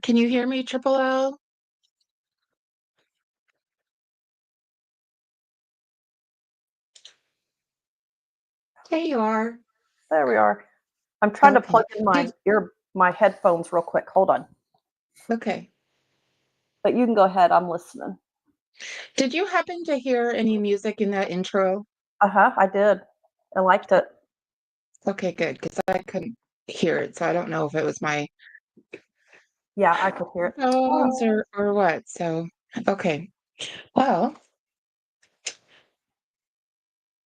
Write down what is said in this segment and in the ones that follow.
Can you hear me, Triple L? There you are. There we are. I'm trying to Okay. plug in my headphones real quick. Hold on. Okay. But you can go ahead. I'm listening. Did you happen to hear any music in that intro? I did. I liked it. Okay, good, because I couldn't hear it, so I don't know if it was my Yeah, I could hear it. phones or what. So, okay. Well,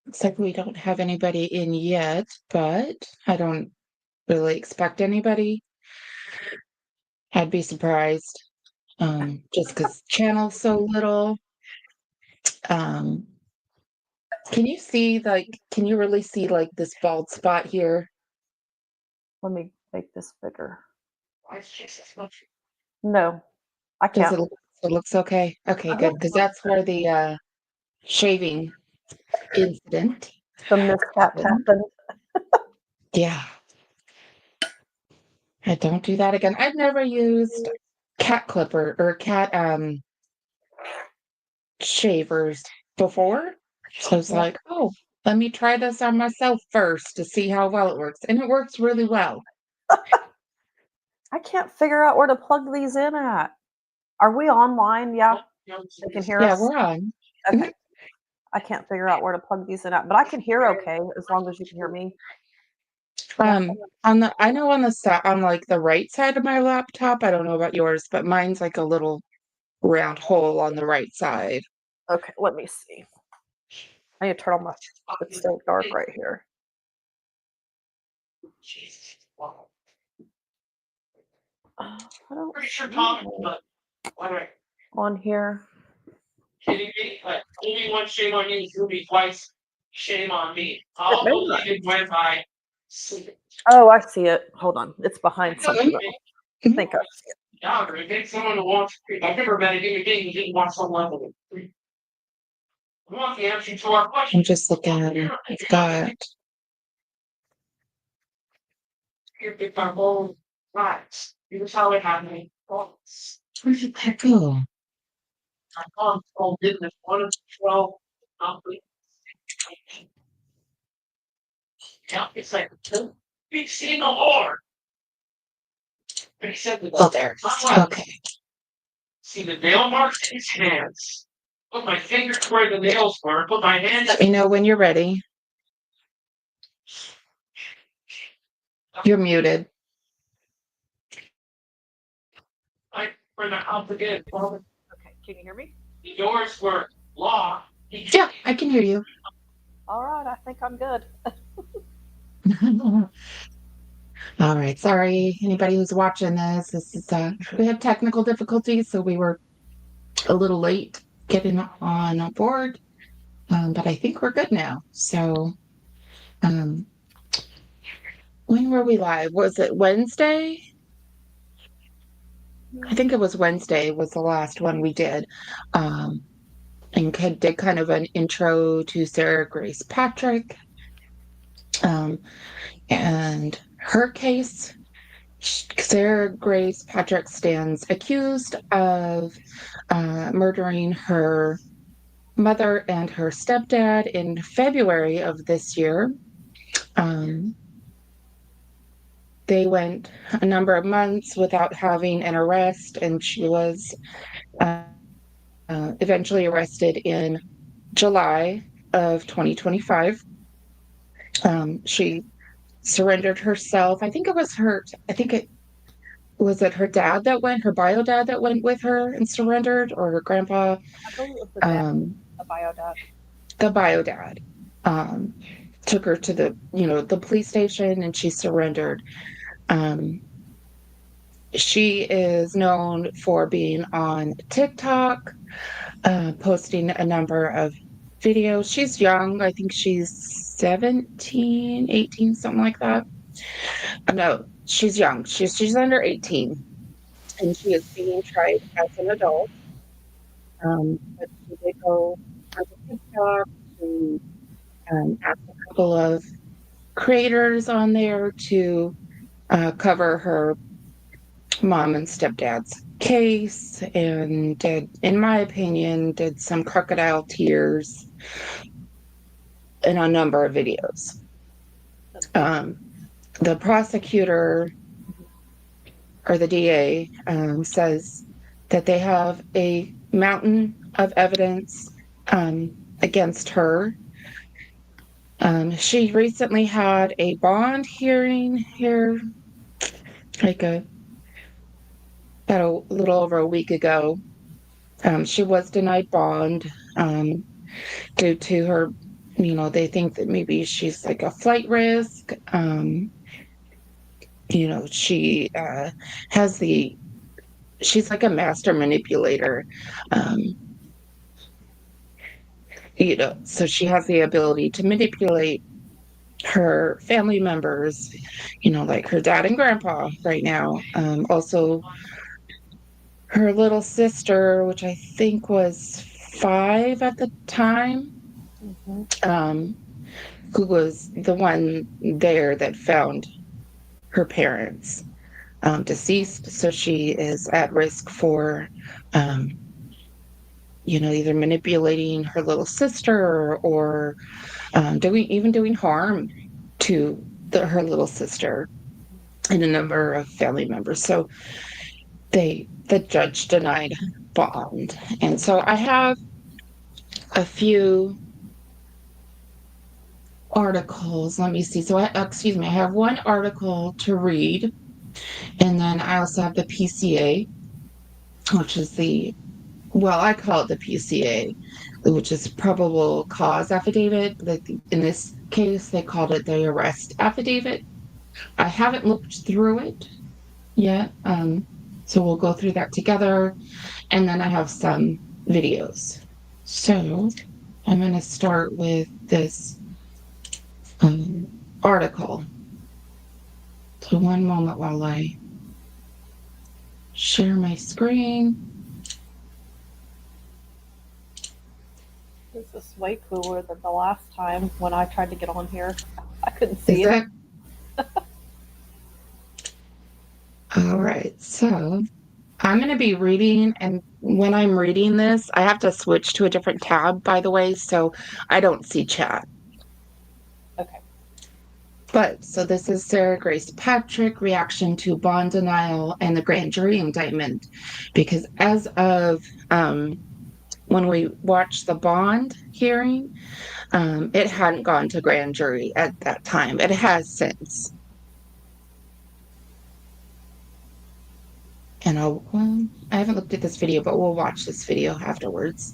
looks like we don't have anybody in yet, but I don't really expect anybody. I'd be surprised, just because channel's so little. Um, can you really see like this bald spot here? Let me make this bigger. No, I Does can't. it looks okay? Okay, good, because that's where the shaving incident The mishap happened. Yeah. I don't do that again. I've never used cat clipper or cat shavers before. So it's like, oh, let me try this on myself first to see how well it works. And it works really well. I can't figure out where to plug these in at. Are we online? Yeah, they can hear Yeah, us. we're on. Okay. I can't figure out where to plug these in at, but I can hear okay as long as you can hear me. I know on the side, on like the right side of my laptop, I don't know about yours, but mine's like a little round hole on the right side. Okay, let me see. I need to turn on my. It's so dark right here. I don't on here. Kidding me? Like, only one shame on you, you'll be twice. Shame on me. I'll believe it when I see it. Oh, I see it. Hold on. It's behind something. I think I see it. Yeah, it takes someone to watch. I've never met a human being who didn't watch some level. We want the answer to our question. I'm just looking at it. It's got Here, pick our own lives. Here's how it happened. where did that go? I can't call business 1 of 12. Complete. Yeah, it's like, we've seen the Lord. But he said, Oh, there. Okay. see the nail marks in his hands. Put my fingers where the nails were. Put my hands. Let me know when you're ready. You're muted. Like for the house again. Okay, can you hear me? The doors were locked. Yeah, I can hear you. All right, I think I'm good. All right. Sorry, anybody who's watching this. This is we have technical difficulties, so we were a little late getting on board. But I think we're good now. So when were we live? Was it Wednesday? I think it was Wednesday was the last one we did. And did kind of an intro to Sarah Grace Patrick and her case. Sarah Grace Patrick stands accused of murdering her mother and her stepdad in February of this year. they went a number of months without having an arrest, and she was eventually arrested in July of 2025. She surrendered herself. I think it was her, I think it was it her dad that went, her bio dad that went with her and surrendered, or her grandpa, I believe it was um, the bio dad. the bio dad. Um, took her to the police station and she surrendered. Um, she is known for being on TikTok, posting a number of videos. She's young. I think she's 17, 18, something like that. No, she's young. She's under 18 and she is being tried as an adult. But she did go onto TikTok to ask a couple of creators on there to cover her mom and stepdad's case, and did, in my opinion, did some crocodile tears in a number of videos. The prosecutor or the DA says that they have a mountain of evidence against her. She recently had a bond hearing here, like about a little over a week ago. She was denied bond due to her, they think that maybe she's like a flight risk. She she's like a master manipulator. Um, so she has the ability to manipulate her family members, like her dad and grandpa right now. Also, her little sister, which I think was 5 at the time, who was the one there that found her parents deceased. So she is at risk for, either manipulating her little sister or doing harm to her little sister and a number of family members. So the judge denied bond. And so I have a few articles. Let me see. So I have one article to read, and then I also have the PCA, which is I call it the PCA, which is probable cause affidavit. But in this case, they called it the arrest affidavit. I haven't looked through it yet, so we'll go through that together, and then I have some videos. So I'm going to start with this article. So one moment while I share my screen. This is way cooler than the last time when I tried to get on here. I couldn't see it. All right, so I'm going to be reading, and when I'm reading this, I have to switch to a different tab, by the way, so I don't see chat. Okay. But, so this is Sarah Grace Patrick, reaction to bond denial and the grand jury indictment. Because as of when we watched the bond hearing, it hadn't gone to grand jury at that time. It has since. And I haven't looked at this video, but we'll watch this video afterwards.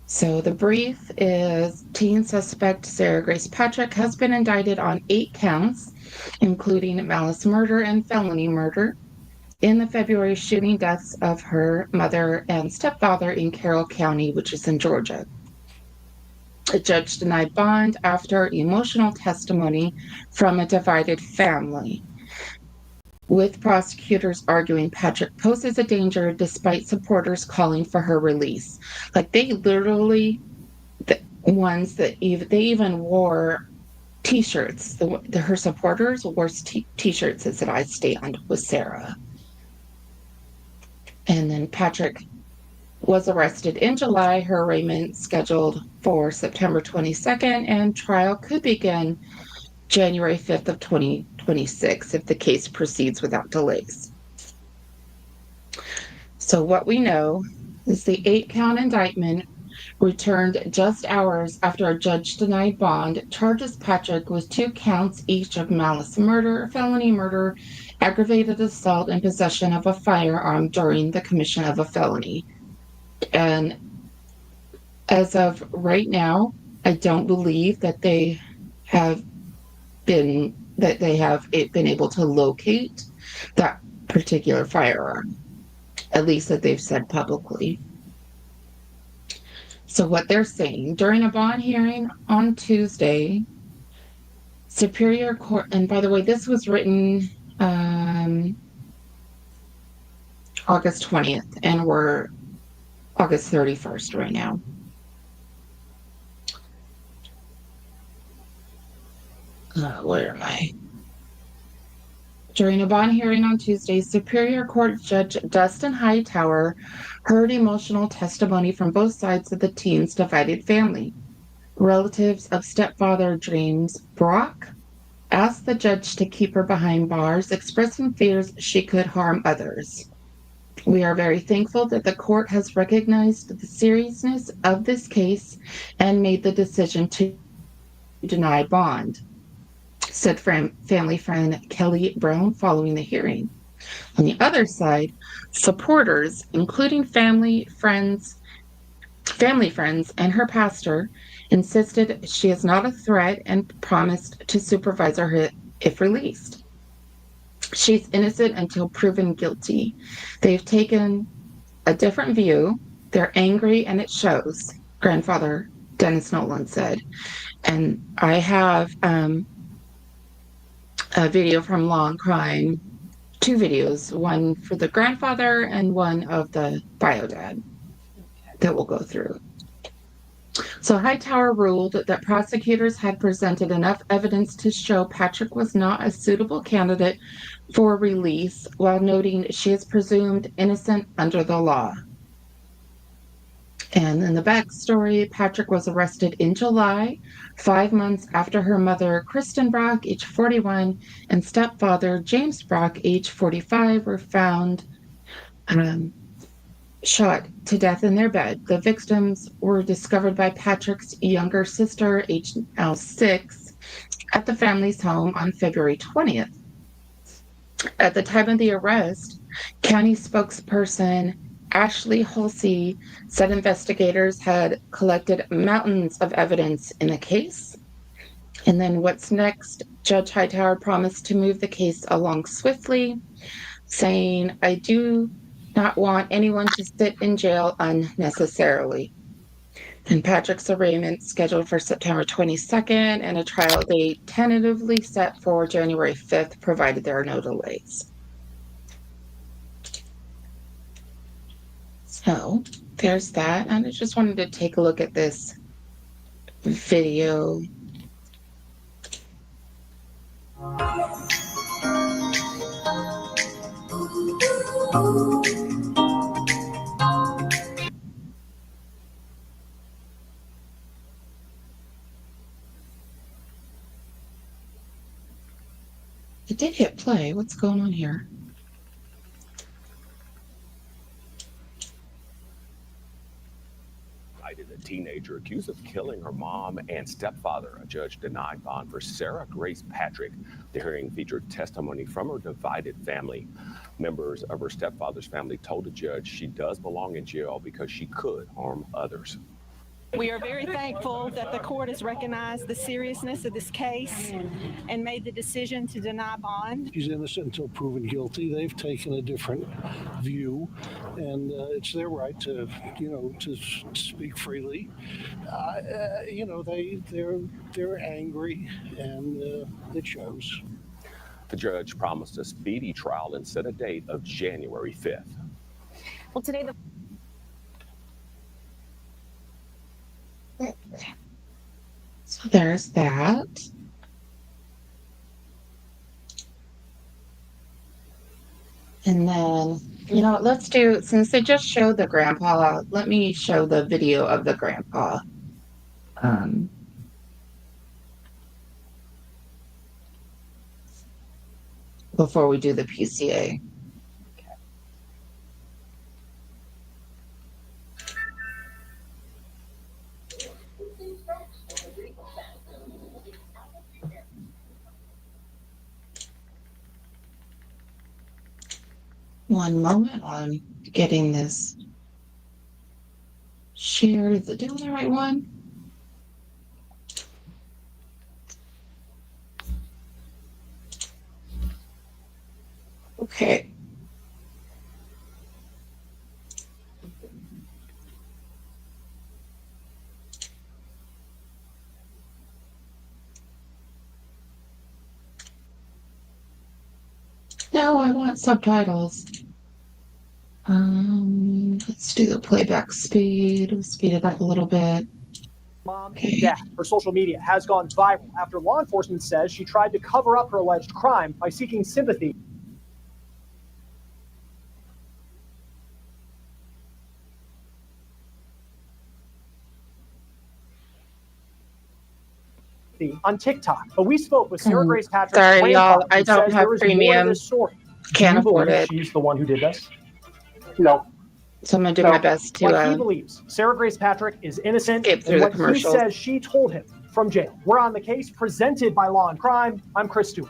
So the brief is: teen suspect Sarah Grace Patrick has been indicted on 8 counts, including malice murder and felony murder, in the February shooting deaths of her mother and stepfather in Carroll County, which is in Georgia. A judge denied bond after emotional testimony from a divided family, with prosecutors arguing Patrick poses a danger despite supporters calling for her release. Like, they literally, the ones that they even wore t-shirts. Her supporters wore t-shirts that said, "I stand with Sarah." And then Patrick was arrested in July. Her arraignment scheduled for September 22nd, and trial could begin January 5th of 2026. 26 if the case proceeds without delays. So what we know is the 8-count indictment returned just hours after a judge denied bond, charges Patrick with 2 counts each of malice murder, felony murder, aggravated assault, and possession of a firearm during the commission of a felony. And as of right now, I don't believe that they have been able to locate that particular firearm, at least that they've said publicly. So what they're saying, during a bond hearing on Tuesday, Superior Court, and by the way, this was written August 20th, and we're August 31st right now. Where am I? During a bond hearing on Tuesday, Superior Court Judge Dustin Hightower heard emotional testimony from both sides of the teen's divided family. Relatives of stepfather James Brock asked the judge to keep her behind bars, expressing fears she could harm others. We are very thankful that the court has recognized the seriousness of this case and made the decision to deny bond, said family friend Kelly Brown following the hearing. On the other side, supporters, including family friends, and her pastor, insisted she is not a threat and promised to supervise her if released. She's innocent until proven guilty. They've taken a different view. They're angry and it shows, grandfather Dennis Nolan said. And I have a video from Long Crime, 2 videos, one for the grandfather and one of the bio dad that we'll go through. So Hightower ruled that prosecutors had presented enough evidence to show Patrick was not a suitable candidate for release, while noting she is presumed innocent under the law. And in the backstory, Patrick was arrested in July, 5 months after her mother, Kristen Brock, age 41, and stepfather, James Brock, age 45, were found shot to death in their bed. The victims were discovered by Patrick's younger sister, aged now 6, at the family's home on February 20th. At the time of the arrest, county spokesperson Ashley Halsey said investigators had collected mountains of evidence in the case. And then what's next? Judge Hightower promised to move the case along swiftly, saying, "I do not want anyone to sit in jail unnecessarily." And Patrick's arraignment scheduled for September 22nd and a trial date tentatively set for January 5th, provided there are no delays. So there's that. And I just wanted to take a look at this video. It did hit play. What's going on here? A teenager accused of killing her mom and stepfather. A judge denied bond for Sarah Grace Patrick. The hearing featured testimony from her divided family. Members of her stepfather's family told the judge she does belong in jail because she could harm others. We are very thankful that the court has recognized the seriousness of this case and made the decision to deny bond. She's innocent until proven guilty. They've taken a different view, and it's their right to, to speak freely. They're angry, and it shows. The judge promised a speedy trial and set a date of January 5th. Well, today So there's that. And then, let's do, since they just showed the grandpa, let me show the video of the grandpa. before we do the PCA. One moment, I'm getting this shared. Is it doing the right one? Okay. No, I want subtitles. Let's do the playback speed. Speed it up a little bit. Mom and dad. Her social media has gone viral after law enforcement says she tried to cover up her alleged crime by seeking sympathy. On TikTok, but we spoke with Sarah Grace Patrick's Sorry, y'all. grandfather, I who don't says have there is more to premium. this story. Can't Do you afford believe it. she's the one who did this? No. So I'm gonna do my best to But he believes Sarah Grace Patrick is innocent, skip through and the what he commercials. says she told him from jail. We're on the case presented by Law and Crime. I'm Chris Stewart.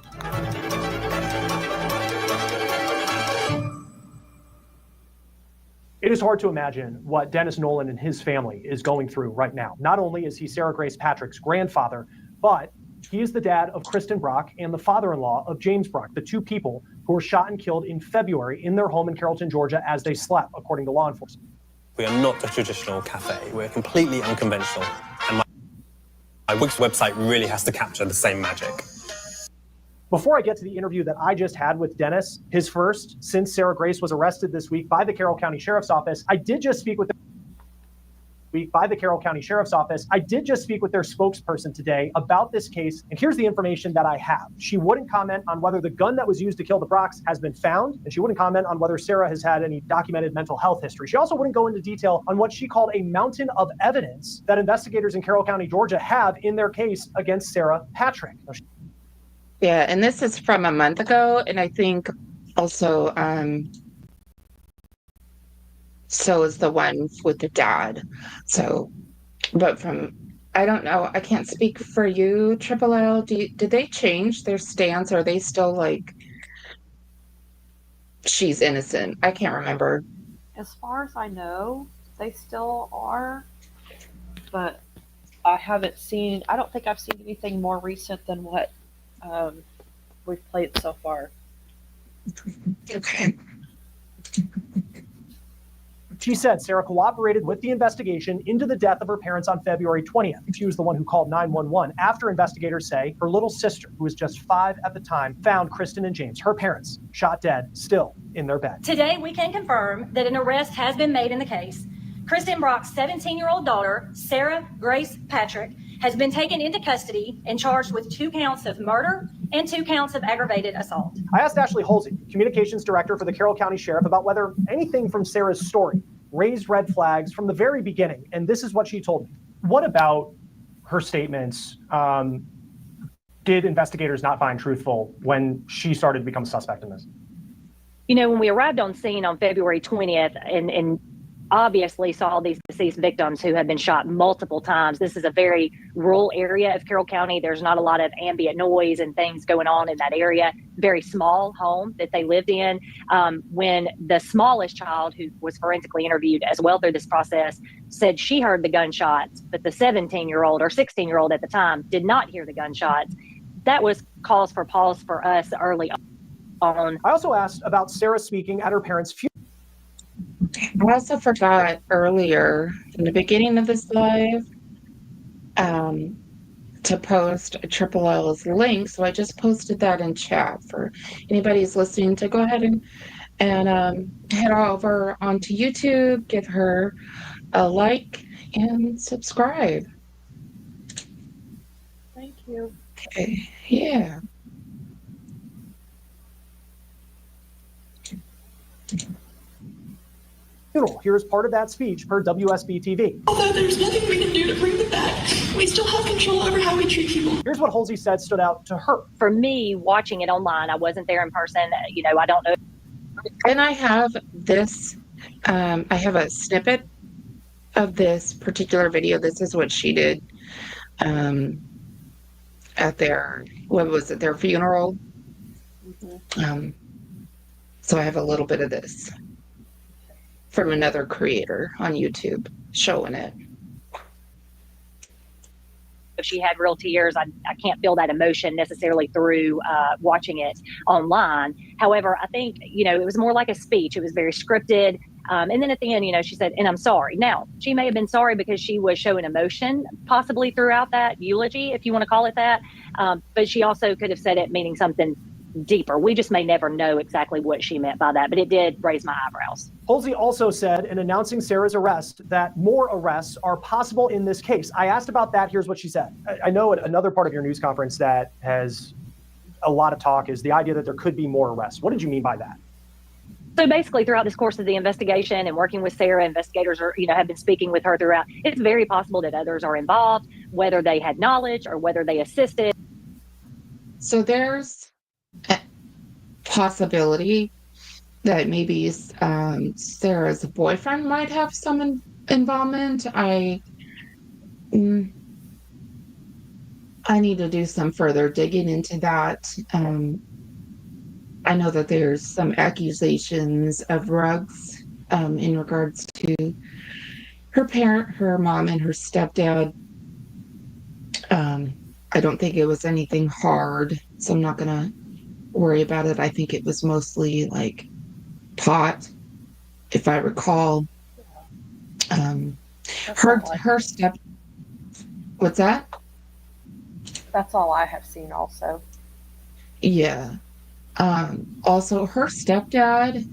It is hard to imagine what Dennis Nolan and his family is going through right now. Not only is he Sarah Grace Patrick's grandfather, but he is the dad of Kristen Brock and the father-in-law of James Brock, the two people who were shot and killed in February in their home in Carrollton, Georgia, as they slept, according to law enforcement. We are not a traditional cafe. We're completely unconventional. And my website really has to capture the same magic. Before I get to the interview that I just had with Dennis, his first since Sarah Grace was arrested this week by the Carroll County Sheriff's Office, I did just speak with their spokesperson today about this case, and here's the information that I have. She wouldn't comment on whether the gun that was used to kill the Brocks has been found, and she wouldn't comment on whether Sarah has had any documented mental health history. She also wouldn't go into detail on what she called a mountain of evidence that investigators in Carroll County, Georgia have in their case against Sarah Patrick. Yeah, and this is from a month ago, and I think also so is the one with the dad. So, but from I don't know, I can't speak for you, Triple L. Did they change their stance? Are they still like she's innocent? I can't remember. As far as I know, they still are, but I don't think I've seen anything more recent than what we've played so far. Okay. She said Sarah cooperated with the investigation into the death of her parents on February 20th. She was the one who called 911 after investigators say her little sister, who was just 5 at the time, found Kristen and James, her parents, shot dead, still in their bed. Today, we can confirm that an arrest has been made in the case. Kristen Brock's 17-year-old daughter, Sarah Grace Patrick, has been taken into custody and charged with 2 counts of murder and 2 counts of aggravated assault. I asked Ashley Holsey, communications director for the Carroll County Sheriff, about whether anything from Sarah's story raised red flags from the very beginning, and this is what she told me. What about her statements did investigators not find truthful when she started to become a suspect in this? You know, when we arrived on scene on February 20th and obviously saw these deceased victims who had been shot multiple times. This is a very rural area of Carroll County. There's not a lot of ambient noise and things going on in that area. Very small home that they lived in. When the smallest child, who was forensically interviewed as well through this process, said she heard the gunshots, but the 17-year-old or 16-year-old at the time did not hear the gunshots. That was cause for pause for us early on. I also asked about Sarah speaking at her parents' funeral. I also forgot earlier in the beginning of this live to post Triple L's link. So I just posted that in chat for anybody who's listening to go ahead and head over onto YouTube, give her a like and subscribe. Thank you. Okay, yeah. funeral. Here's part of that speech per WSB TV. Although there's nothing we can do to bring them back, we still have control over how we treat people. Here's what Halsey said stood out to her. For me, watching it online, I wasn't there in person. I don't know. And I have this, I have a snippet of this particular video. This is what she did at their, what was it, their funeral. So I have a little bit of this from another creator on YouTube showing it. If she had real tears, I can't feel that emotion necessarily through watching it online. However, I think, it was more like a speech. It was very scripted. And then at the end, she said, and I'm sorry. Now, she may have been sorry because she was showing emotion possibly throughout that eulogy, if you want to call it that. But she also could have said it meaning something deeper. We just may never know exactly what she meant by that, but it did raise my eyebrows. Halsey also said in announcing Sarah's arrest that more arrests are possible in this case. I asked about that. Here's what she said. I know another part of your news conference that has a lot of talk is the idea that there could be more arrests. What did you mean by that? So basically, throughout this course of the investigation and working with Sarah, investigators have been speaking with her throughout. It's very possible that others are involved, whether they had knowledge or whether they assisted. So there's a possibility that maybe Sarah's boyfriend might have some involvement. I need to do some further digging into that. I know that there's some accusations of drugs in regards to her mom and her stepdad. I don't think it was anything hard, so I'm not gonna worry about it. I think it was mostly like pot, if I recall. Her step. What's that? That's all I have seen also. Yeah. Also, her stepdad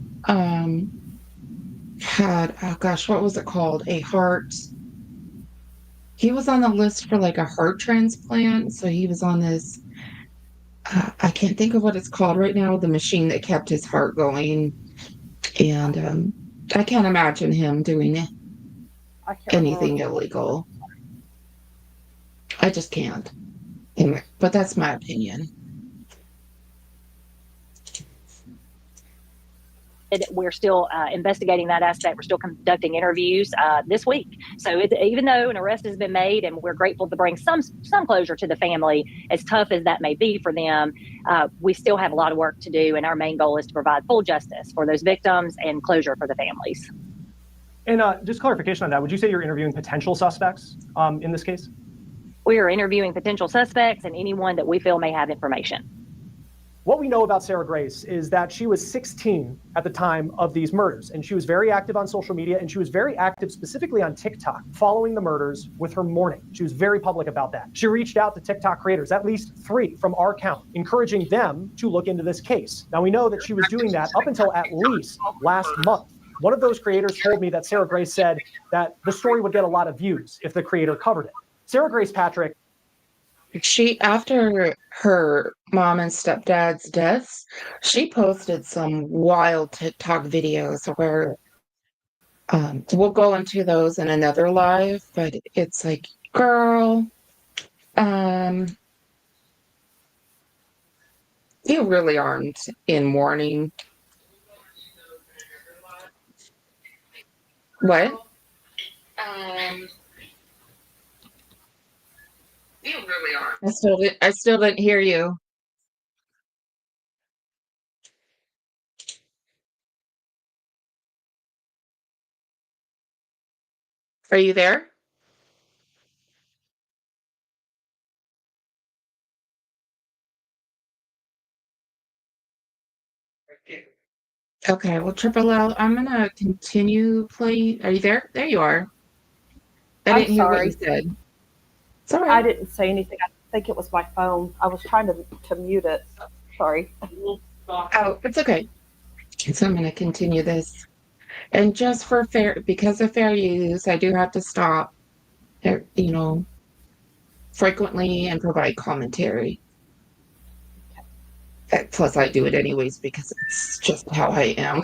had, oh gosh, what was it called? He was on the list for like a heart transplant. So he was on this, I can't think of what it's called right now, the machine that kept his heart going. And I can't imagine him doing anything illegal. I just can't. Anyway, but that's my opinion. We're still investigating that aspect. We're still conducting interviews this week. So even though an arrest has been made and we're grateful to bring some closure to the family, as tough as that may be for them, we still have a lot of work to do. And our main goal is to provide full justice for those victims and closure for the families. And just clarification on that, would you say you're interviewing potential suspects in this case? We are interviewing potential suspects and anyone that we feel may have information. What we know about Sarah Grace is that she was 16 at the time of these murders, and she was very active on social media, and she was very active specifically on TikTok following the murders with her mourning. She was very public about that. She reached out to TikTok creators, at least 3 from our count, encouraging them to look into this case. Now, we know that she was doing that up until at least last month. One of those creators told me that Sarah Grace said that the story would get a lot of views if the creator covered it. Sarah Grace Patrick. After her mom and stepdad's deaths, she posted some wild TikTok videos where we'll go into those in another live, but it's like, girl, you really aren't in mourning. What? You really are. I still didn't hear you. Are you there? Okay, well, Triple L, I'm gonna continue playing. Are you there? There you are. I didn't hear what you said. It's all right. I didn't say anything. I think it was my phone. I was trying to mute it. Sorry. Oh, it's okay. So I'm going to continue this. And just for because of fair use, I do have to stop, frequently and provide commentary. Plus, I do it anyways because it's just how I am.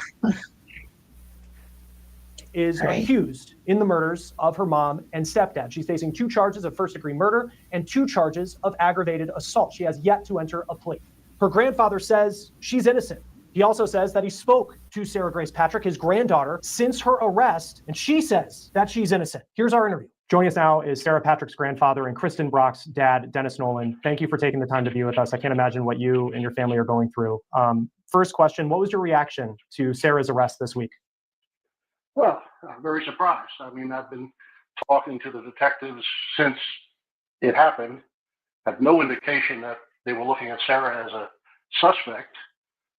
is Right. accused in the murders of her mom and stepdad. She's facing 2 charges of first-degree murder and 2 charges of aggravated assault. She has yet to enter a plea. Her grandfather says she's innocent. He also says that he spoke to Sarah Grace Patrick, his granddaughter, since her arrest, and she says that she's innocent. Here's our interview. Joining us now is Sarah Patrick's grandfather and Kristen Brock's dad, Dennis Nolan. Thank you for taking the time to be with us. I can't imagine what you and your family are going through. First question, what was your reaction to Sarah's arrest this week? Well, I'm very surprised. I mean, I've been talking to the detectives since it happened, had no indication that they were looking at Sarah as a suspect,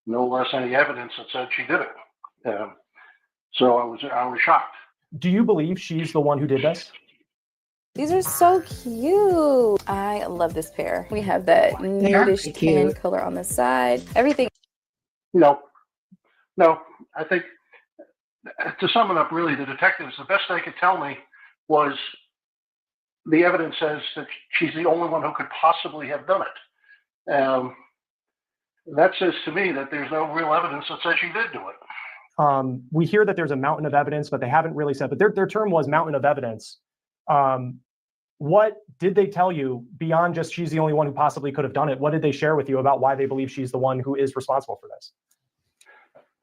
no less any evidence that said she did it. So I was shocked. Do you believe she's the one who did this? These are so cute. I love this pair. We have that nudish tan color on the side. Everything. No, I think to sum it up, really, the detectives, the best they could tell me was the evidence says that she's the only one who could possibly have done it. That says to me that there's no real evidence that says she did do it. We hear that there's a mountain of evidence, but they haven't really said, but their term was mountain of evidence. What did they tell you beyond just she's the only one who possibly could have done it? What did they share with you about why they believe she's the one who is responsible for this?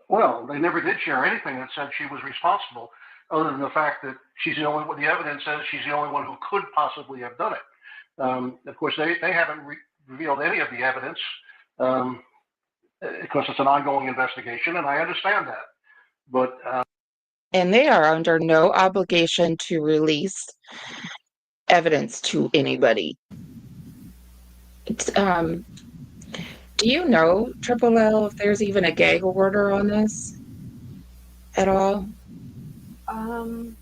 Well, they never did share anything that said she was responsible, other than the fact that the evidence says she's the only one who could possibly have done it. Of course, they haven't revealed any of the evidence because it's an ongoing investigation, and I understand that. But and they are under no obligation to release evidence to anybody. Do you know, Triple L, if there's even a gag order on this at all? I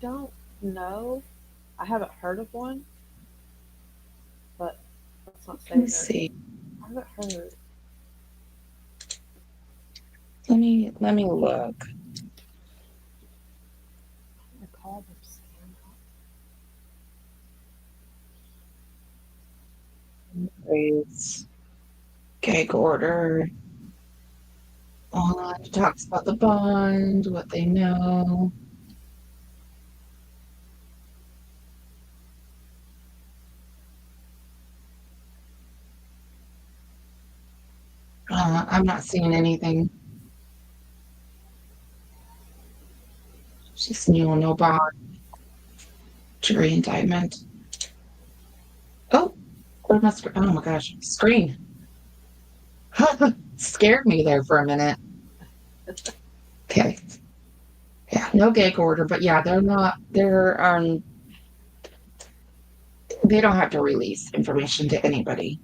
don't know. I haven't heard of one, but let's not say Let me see. I haven't heard. Let me look. I called them Grace. Gag order. It talks about the bond, what they know. I'm not seeing anything. Just no bond. Jury indictment. Oh, where's my screen? Oh my gosh, screen. Scared me there for a minute. Okay. Yeah, no gag order, but yeah, they don't have to release information to anybody.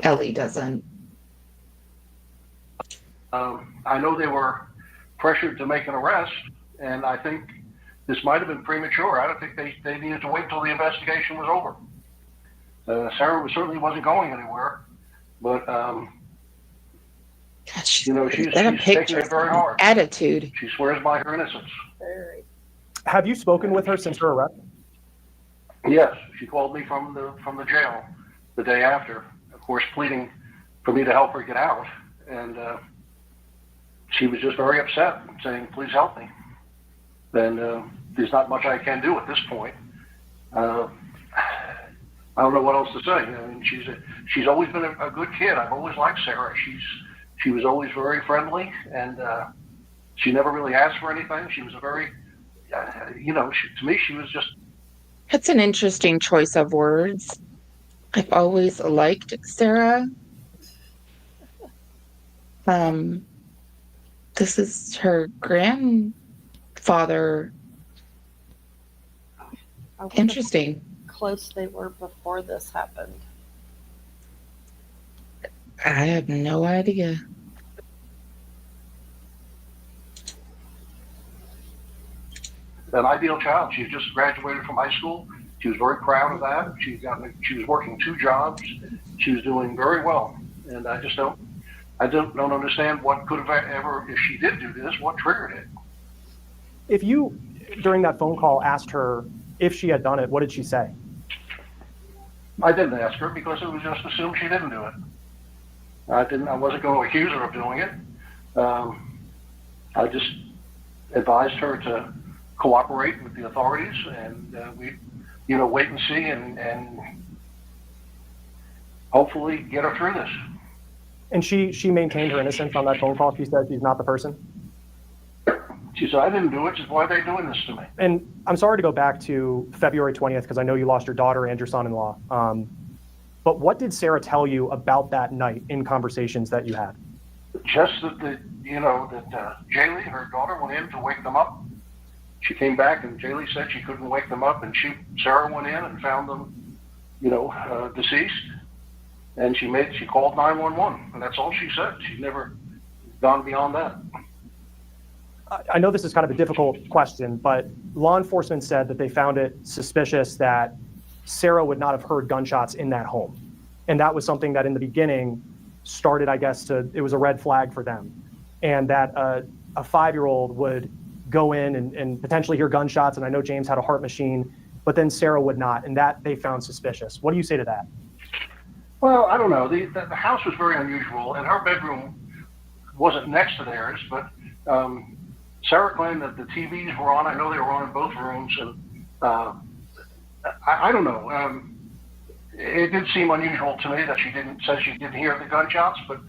Ellie doesn't. I know they were pressured to make an arrest, and I think this might have been premature. I don't think they needed to wait until the investigation was over. Sarah certainly wasn't going anywhere, but she's taking it very hard. Attitude. She swears by her innocence. Have you spoken with her since her arrest? Yes, she called me from the jail the day after, of course, pleading for me to help her get out, and she was just very upset, saying, "Please help me." And there's not much I can do at this point. I don't know what else to say. I mean, she's always been a good kid. I've always liked Sarah. She was always very friendly, and she never really asked for anything. She was a very, to me, she was just. That's an interesting choice of words. I've always liked Sarah. This is her grandfather. Interesting. Close they were before this happened. I have no idea. An ideal child. She just graduated from high school. She was very proud of that. She was working 2 jobs. She was doing very well. And I don't understand what could have ever, if she did do this, what triggered it. If you, during that phone call, asked her if she had done it, what did she say? I didn't ask her because it was just assumed she didn't do it. I wasn't going to accuse her of doing it. advised her to cooperate with the authorities, and we, wait and see, and hopefully get her through this. And she maintained her innocence on that phone call. She said she's not the person. She said, I didn't do it. She said, why are they doing this to me? And I'm sorry to go back to February 20th, because I know you lost your daughter and your son-in-law. But what did Sarah tell you about that night in conversations that you had? Just that Jaylee, her daughter, went in to wake them up. She came back and Jaylee said she couldn't wake them up, and Sarah went in and found them, deceased. And she called 911, and that's all she said. She's never gone beyond that. I know this is kind of a difficult question, but law enforcement said that they found it suspicious that Sarah would not have heard gunshots in that home. And that was something that in the beginning started, I guess, it was a red flag for them. And that a 5-year-old would go in and potentially hear gunshots. And I know James had a heart machine, but then Sarah would not. And that they found suspicious. What do you say to that? Well, I don't know. The house was very unusual, and her bedroom wasn't next to theirs, but Sarah claimed that the TVs were on. I know they were on in both rooms, and I don't know. It did seem unusual to me that she didn't hear the gunshots, but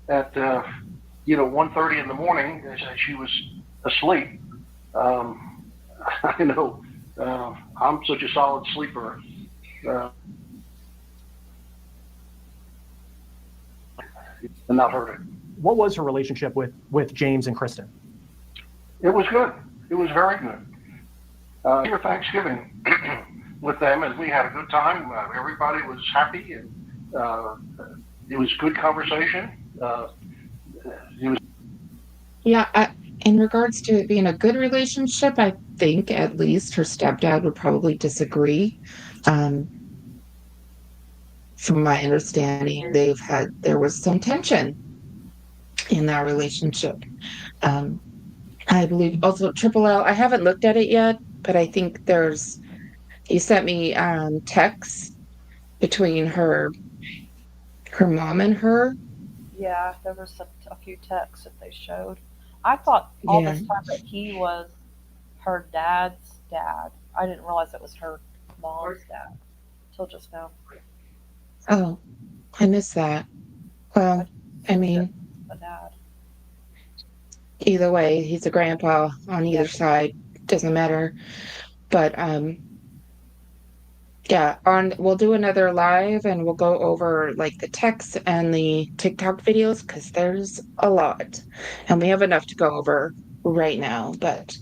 at 1:30 in the morning, she was asleep. I know I'm such a solid sleeper. And not heard it. What was her relationship with James and Kristen? It was good. It was very good. Here Thanksgiving with them, and we had a good time. Everybody was happy, and it was good conversation. In regards to it being a good relationship, I think at least her stepdad would probably disagree. From my understanding, there was some tension in that relationship. I believe also Triple L, I haven't looked at it yet, but I think he sent me texts between her mom and her. Yeah, there was a few texts that they showed. I thought all this time that he was her dad's dad. I didn't realize it was her mom's dad till just now. Oh, I missed that. Well, I mean, The dad. either way, he's a grandpa on either side. Doesn't matter. But we'll do another live and we'll go over like the texts and the TikTok videos because there's a lot. And we have enough to go over right now. But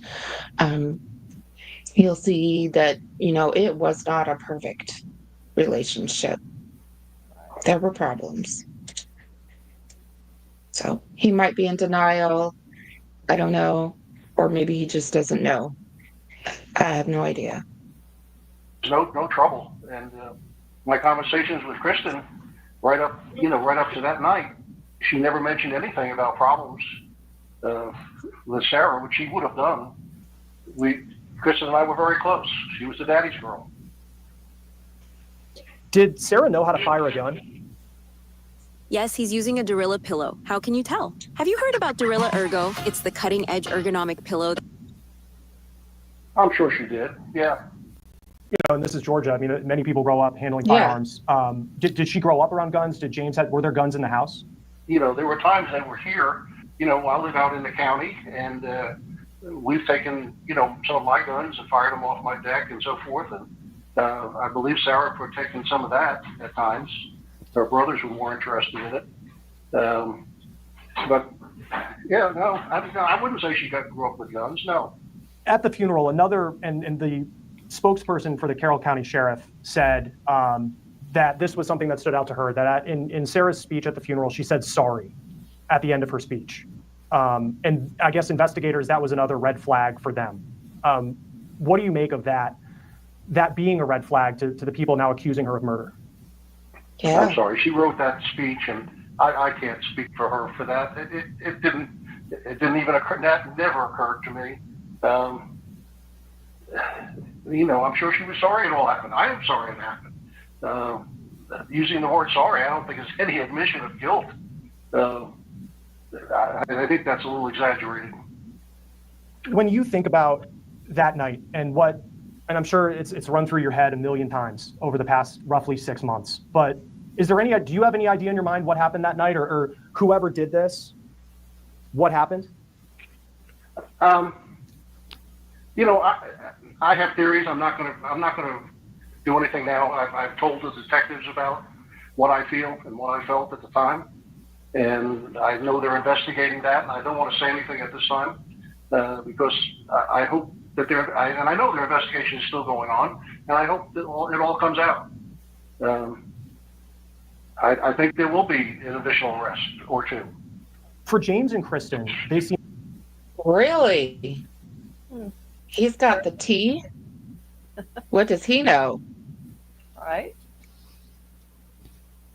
you'll see that, it was not a perfect relationship. There were problems. So he might be in denial. I don't know. Or maybe he just doesn't know. I have no idea. No trouble. And my conversations with Kristen, right up to that night, she never mentioned anything about problems with Sarah, which she would have done. Kristen and I were very close. She was the daddy's girl. Did Sarah know how to fire a gun? Yes, he's using a Dorilla pillow. How can you tell? Have you heard about Dorilla Ergo? It's the cutting-edge ergonomic pillow. I'm sure she did, yeah. And this is Georgia. I mean, many people grow up handling firearms. Did she grow up around guns? Were there guns in the house? There were times they were here. I live out in the county, and we've taken, some of my guns and fired them off my deck and so forth. And I believe Sarah protected some of that at times. Her brothers were more interested in it. But yeah, no, I wouldn't say she grew up with guns, no. At the funeral, and the spokesperson for the Carroll County Sheriff said that this was something that stood out to her, that in Sarah's speech at the funeral, she said sorry at the end of her speech. And I guess investigators, that was another red flag for them. What do you make of that being a red flag to the people now accusing her of murder? Yeah. I'm sorry, she wrote that speech, and I can't speak for her for that. It didn't even occur, that never occurred to me. I'm sure she was sorry it all happened. I am sorry it happened. Using the word sorry, I don't think it's any admission of guilt. I think that's a little exaggerated. When you think about that night and I'm sure it's run through your head a million times over the past roughly 6 months, but do you have any idea in your mind what happened that night, or whoever did this, what happened? You know, I have theories. I'm not gonna do anything now. I've told the detectives about what I feel and what I felt at the time, and I know they're investigating that, and I don't want to say anything at this time because I hope that and I know their investigation is still going on, and I hope that it all comes out. I think there will be an additional arrest or two. For James and Kristen, they seem... Really? He's got the tea? What does he know? Right?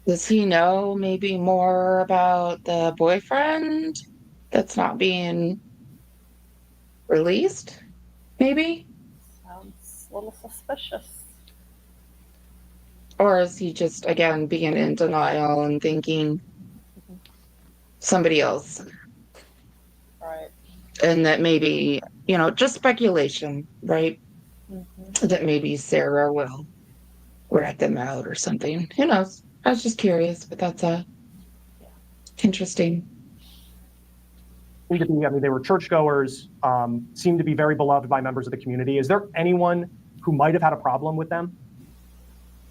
Does he know maybe more about the boyfriend that's not being released? Maybe? Sounds a little suspicious. Or is he just, again, being in denial and thinking somebody else? Right. And that maybe, just speculation, right? That maybe Sarah will rat them out or something. Who knows? I was just curious, but that's interesting. I mean, they were churchgoers, seemed to be very beloved by members of the community. Is there anyone who might have had a problem with them?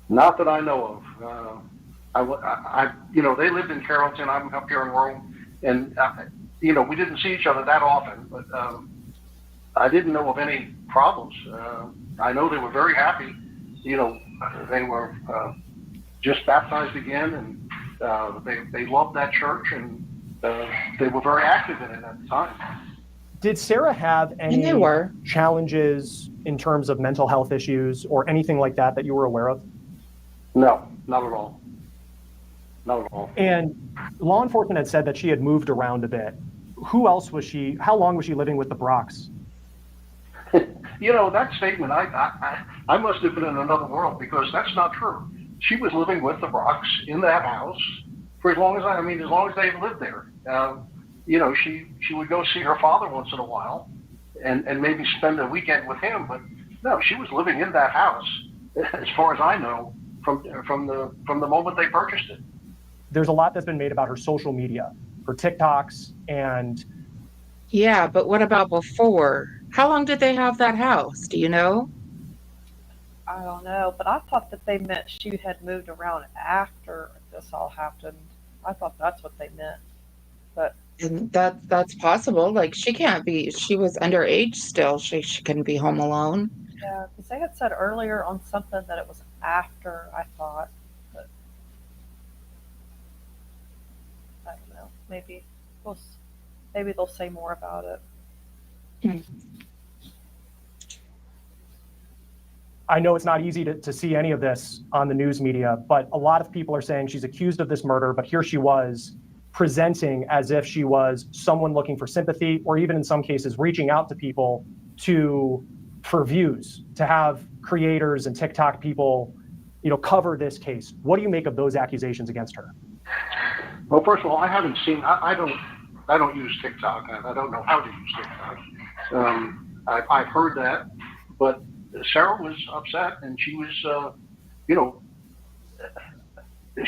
Not that I know of. They lived in Carrollton. I'm up here in Rome, and we didn't see each other that often. But I didn't know of any problems. I know they were very happy. They were just baptized again, and they loved that church, and they were very active in it at the time. Did Sarah have any challenges in terms of mental health issues or anything like that you were aware of? No, not at all. Not at all. And law enforcement had said that she had moved around a bit. Who else was she? How long was she living with the Brocks? That statement, I must have been in another world, because that's not true. She was living with the Brocks in that house for as long as they've lived there. She would go see her father once in a while and maybe spend a weekend with him, but no, she was living in that house, as far as I know, from the moment they purchased it. There's a lot that's been made about her social media, her TikToks, and... Yeah, but what about before? How long did they have that house? Do you know? I don't know, but I thought that they meant she had moved around after this all happened. I thought that's what they meant. But And that's possible. Like, she was underage still. She couldn't be home alone. yeah, because they had said earlier on something that it was after, I thought. But I don't know. Maybe they'll say more about it. I know it's not easy to see any of this on the news media, but a lot of people are saying she's accused of this murder, but here she was presenting as if she was someone looking for sympathy, or even in some cases reaching out to people for views, to have creators and TikTok people, cover this case. What do you make of those accusations against her? Well, first of all, I haven't seen. I don't use TikTok. I don't know how to use TikTok. I've heard that, but Sarah was upset, and she was,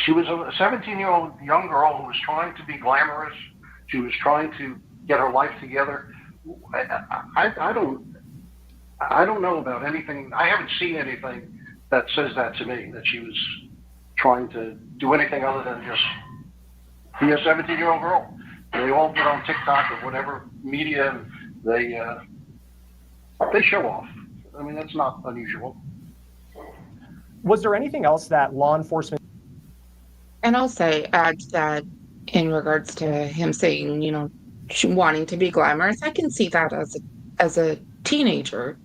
she was a 17-year-old young girl who was trying to be glamorous. She was trying to get her life together. I don't know about anything. I haven't seen anything that says that to me, that she was trying to do anything other than just be a 17-year-old girl. They all get on TikTok or whatever media, and they show off. I mean, that's not unusual. Was there anything else that law enforcement... And I'll add that in regards to him saying, wanting to be glamorous, I can see that as a teenager.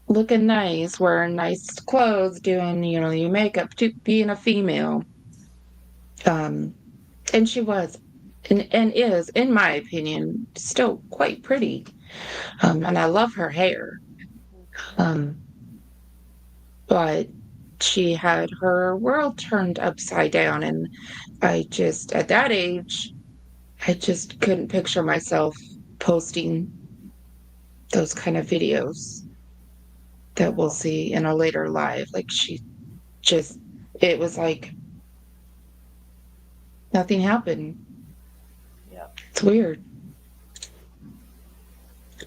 Looking nice, wearing nice clothes, doing, your makeup, being a female. And she was, and is, in my opinion, still quite pretty. And I love her hair. But she had her world turned upside down. And I just, at that age, I just couldn't picture myself posting those kind of videos that we'll see in a later live. Like she just, it was like nothing happened. Yeah. It's weird.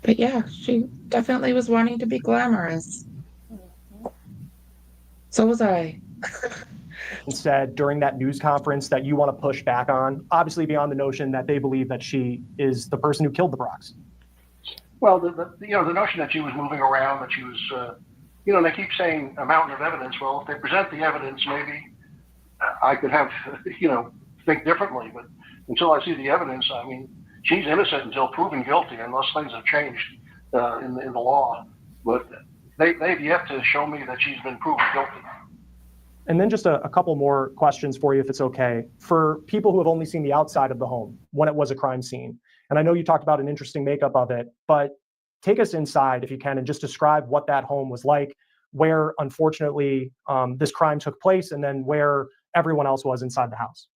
But yeah, she definitely was wanting to be glamorous. So was I. Said during that news conference that you want to push back on, obviously beyond the notion that they believe that she is the person who killed the Brocks? Well, the notion that she was moving around, that she was, they keep saying a mountain of evidence. Well, if they present the evidence, maybe I could have, think differently. But until I see the evidence, I mean, she's innocent until proven guilty, unless things have changed in the law. But they've yet to show me that she's been proven guilty. And then just a couple more questions for you, if it's okay. For people who have only seen the outside of the home when it was a crime scene, and I know you talked about an interesting makeup of it, but take us inside if you can and just describe what that home was like, where unfortunately this crime took place, and then where everyone else was inside the house.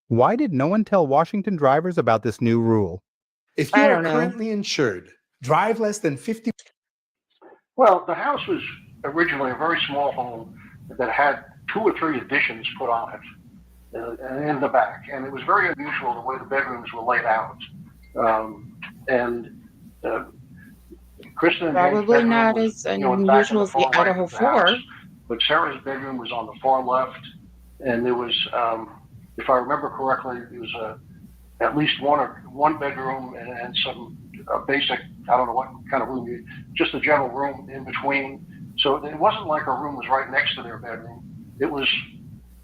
Why did no one tell Washington drivers about this new rule? If you are currently insured, drive less than 50. Well, the house was originally a very small home that had 2 or 3 additions put on it in the back, and it was very unusual the way the bedrooms were laid out. Kristen and Probably James' not bedroom as was, in fact, in unusual the as the far right Idaho of the house, 4. but Sarah's bedroom was on the far left, and there was, if I remember correctly, there was at least one bedroom and some basic, I don't know what kind of room, just a general room in between. So it wasn't like her room was right next to their bedroom. It was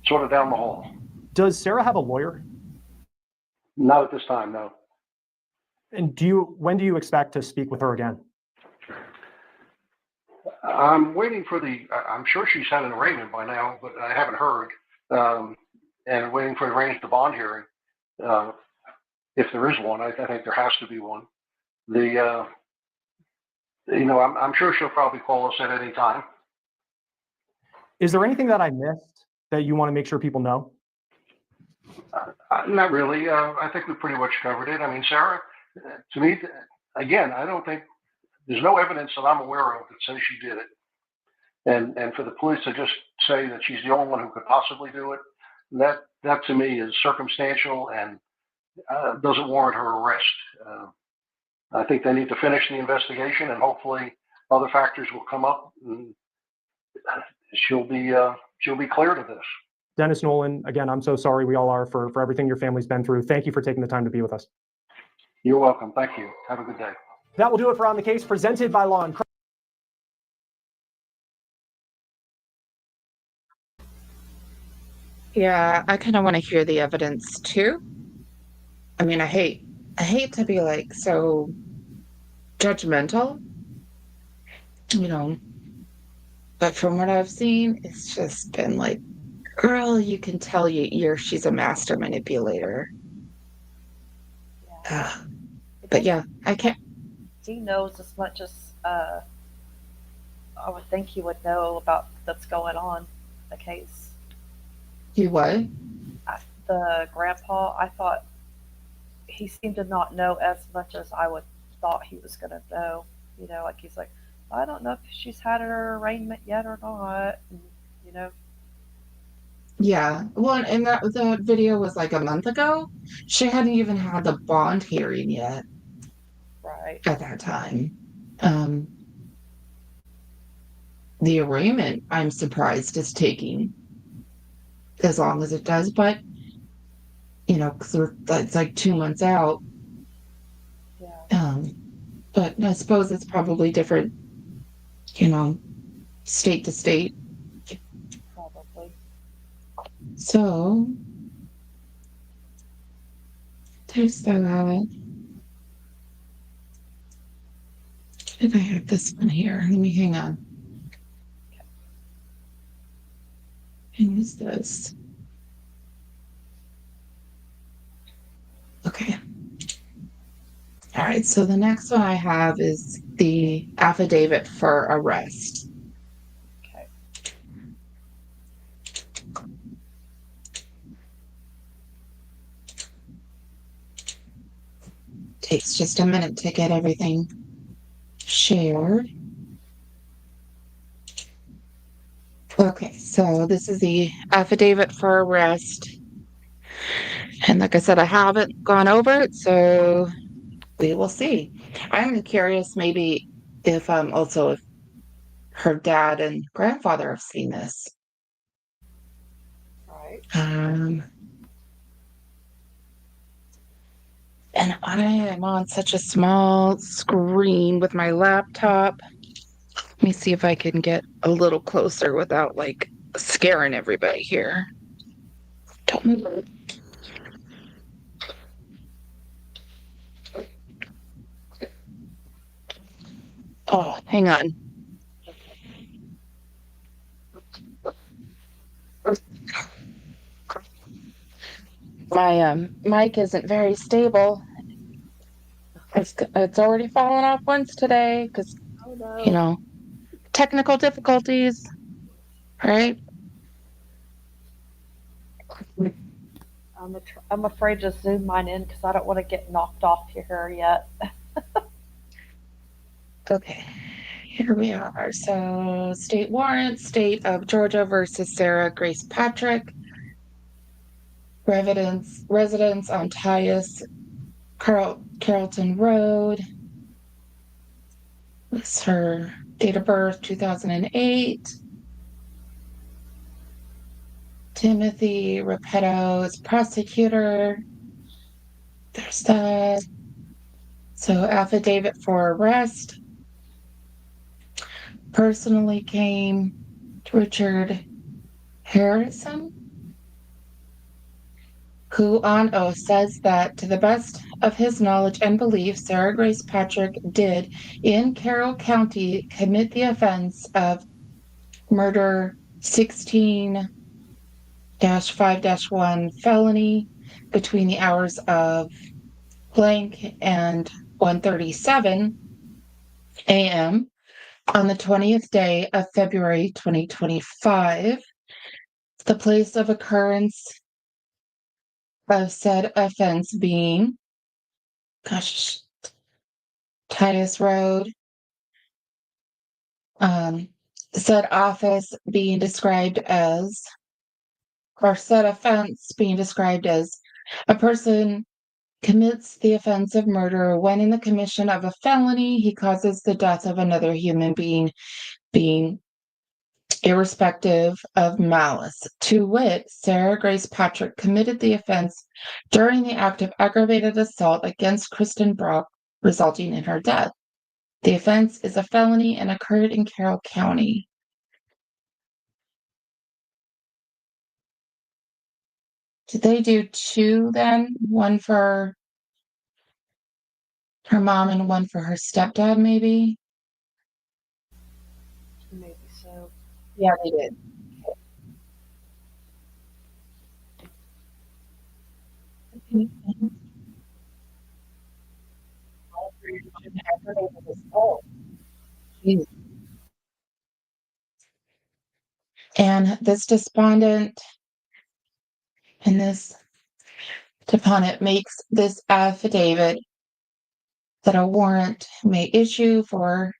sort of down the hall. Does Sarah have a lawyer? Not at this time, no. And when do you expect to speak with her again? I'm waiting for I'm sure she's had an arraignment by now, but I haven't heard. And waiting for the arraignment, the bond hearing. If there is one, I think there has to be one. I'm sure she'll probably call us at any time. Is there anything that I missed that you want to make sure people know? Not really. I think we pretty much covered it. I mean, Sarah, to me, again, I don't think there's no evidence that I'm aware of that says she did it. And for the police to just say that she's the only one who could possibly do it, that to me is circumstantial and doesn't warrant her arrest. I think they need to finish the investigation, and hopefully other factors will come up, and she'll be cleared of this. Dennis Nolan, again, I'm so sorry, we all are, for everything your family's been through. Thank you for taking the time to be with us. You're welcome. Thank you. Have a good day. That will do it for On the Case, presented by Law and Crime. Yeah, I kind of want to hear the evidence too. I mean, I hate to be like so judgmental, but from what I've seen, it's just been like, girl, you can tell she's a master manipulator. But yeah, I can't. He knows as much as I would think he would know about that's going on the case. You what? The grandpa, I thought he seemed to not know as much as I would thought he was going to know. Like he's like, I don't know if she's had her arraignment yet or not. And, Yeah. Well, and the video was like a month ago. She hadn't even had the bond hearing yet. Right. At that time. The arraignment, I'm surprised, is taking as long as it does, but because it's like 2 months out. Yeah. But I suppose it's probably different, state to state. Probably. So there's that. Did I have this one here? Let me hang on. And use this. Okay. All right, so the next one I have is the affidavit for arrest. Okay. Takes just a minute to get everything shared. Okay, so this is the affidavit for arrest. And like I said, I haven't gone over it, so we will see. I'm curious maybe if also if her dad and grandfather have seen this. Right. And I am on such a small screen with my laptop. Let me see if I can get a little closer without like scaring everybody here. Don't move. Oh, hang on. My mic isn't very stable. It's already fallen off once today because, Oh no. you know, technical difficulties, right? I'm afraid to zoom mine in because I don't want to get knocked off here yet. Okay, here we are. So, state warrant, state of Georgia versus Sarah Grace Patrick. Residence on Tyus Carrollton Road. It's her date of birth, 2008. Timothy Repetto is prosecutor. There's that. So, affidavit for arrest. Personally came Richard Harrison, who on oath says that to the best of his knowledge and belief, Sarah Grace Patrick did in Carroll County commit the offense of murder 16-5-1 felony between the hours of blank and 1:37 a.m. on the 20th day of February 2025. The place of occurrence of said offense being, Titus Road, said office being described as, or said offense being described as a person commits the offense of murder when in the commission of a felony he causes the death of another human being irrespective of malice. To wit, Sarah Grace Patrick committed the offense during the act of aggravated assault against Kristen Brock, resulting in her death. The offense is a felony and occurred in Carroll County. Did they do two then? One for her mom and one for her stepdad, maybe? Maybe so. Yeah, they did. And this despondent and this deponent makes this affidavit that a warrant may issue for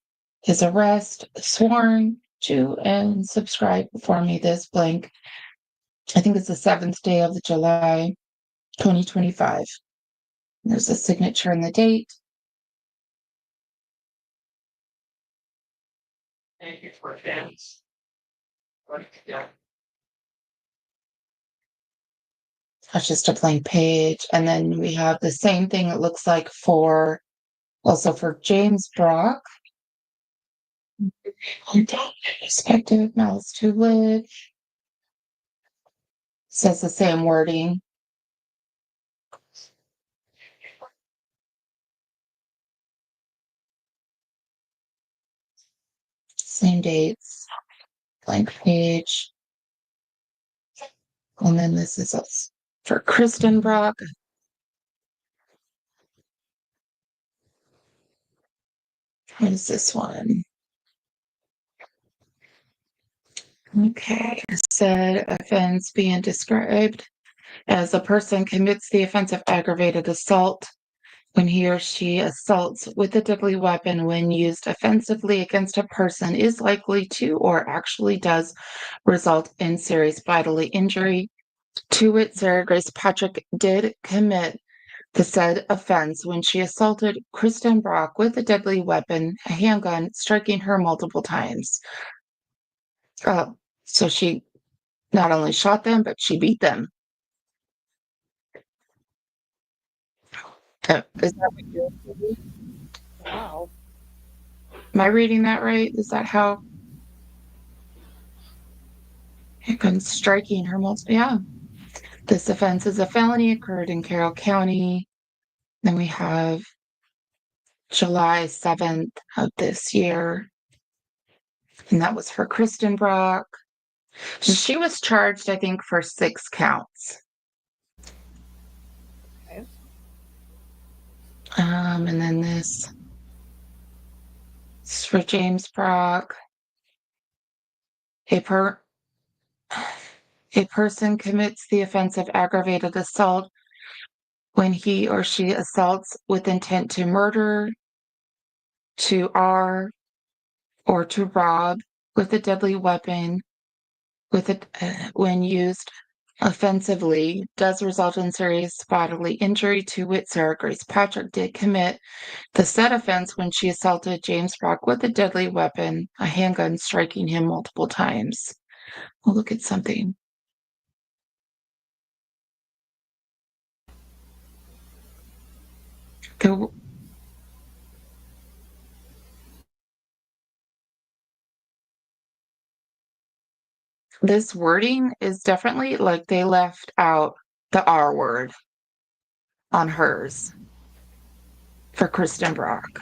his arrest, sworn to and subscribed for me this blank. I think it's the 7th day of July, 2025. There's a signature and the date. Thank you for fans. Yeah. That's just a plain page. And then we have the same thing it looks like for also for James Brock. Respective malice to which says the same wording. Same dates, blank page. And then this is us for Kristen Brock. What is this one? Okay, said offense being described as a person commits the offense of aggravated assault when he or she assaults with a deadly weapon when used offensively against a person is likely to or actually does result in serious bodily injury. To it, Sarah Grace Patrick did commit the said offense when she assaulted Kristen Brock with a deadly weapon, a handgun, striking her multiple times. So she not only shot them, but she beat them. Is that what you're reading? Wow. Am I reading that right? Is that how? Handgun striking her multiple. Yeah. This offense is a felony, occurred in Carroll County. Then we have July 7th of this year. And that was for Kristen Brock. She was charged, I think, for 6 counts. Okay. And then this is for James Brock. A person commits the offense of aggravated assault when he or she assaults with intent to murder, to or to rob with a deadly weapon when used offensively does result in serious bodily injury. To wit, Sarah Grace Patrick did commit the said offense when she assaulted James Brock with a deadly weapon, a handgun, striking him multiple times. We'll look at something. This wording is definitely like they left out the R word on hers for Kristen Brock.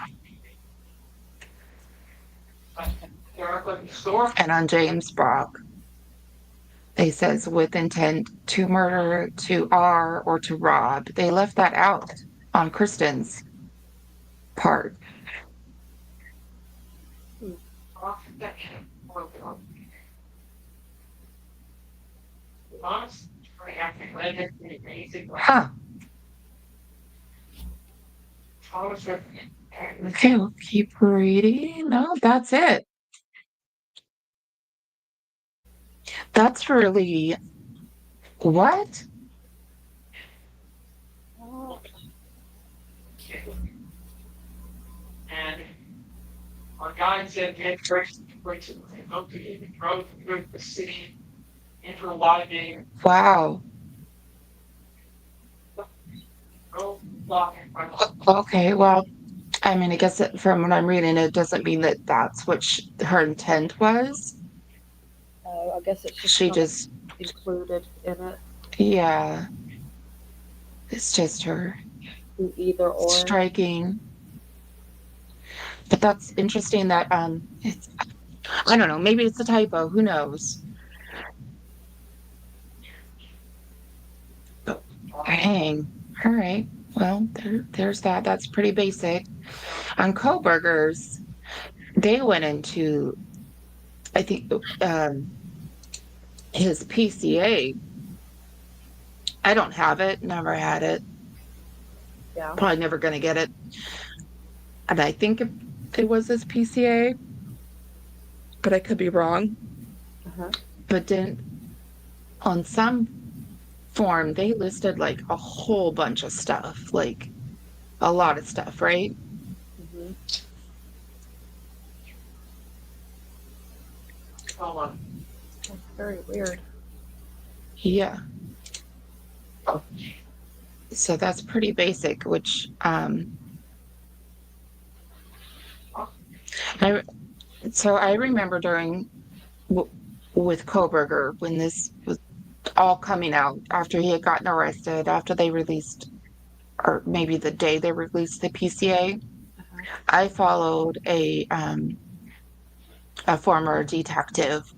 And on James Brock, it says with intent to murder, to or to rob. They left that out on Kristen's part. Huh. Okay, we'll keep reading. No, that's it. That's really what? And our guide said head first drove through the city into a lot of being. Wow. Okay, well, I mean, I guess from what I'm reading, it doesn't mean that that's what her intent was. I guess it's just she just included in it. Yeah, it's just her Either or striking. But that's interesting that it's, I don't know, maybe it's a typo. Who knows? But dang. All right. Well, there's that. That's pretty basic. On Kohlberger's, they went into, I think, his PCA. I don't have it. Never had it. Yeah. Probably never going to get it. And I think it was his PCA, but I could be wrong. But didn't on some form they listed like a whole bunch of stuff, like a lot of stuff, right? That's very weird. Yeah. So that's pretty basic, which I remember during with Koberger when this was all coming out after he had gotten arrested, after they released, or maybe the day they released the PCA. I followed a former detective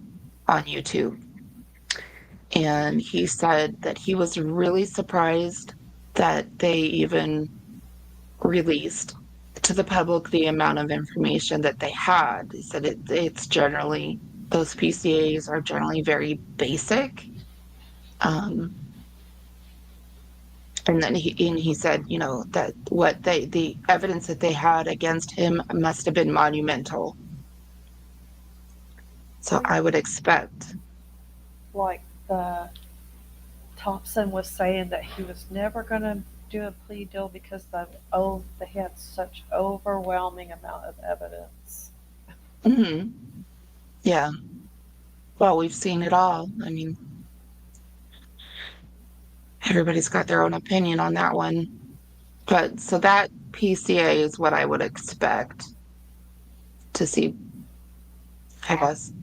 on YouTube, and he said that he was really surprised that they even released to the public the amount of information that they had. He said it's generally, those PCAs are generally very basic. And then he said, you know, that the evidence that they had against him must have been monumental. So I would expect. Like the Thompson was saying that he was never going to do a plea deal because they had such overwhelming amount of evidence. Mm-hmm. Yeah. Well, we've seen it all. I mean, everybody's got their own opinion on that one. But so that PCA is what I would expect to see, I guess.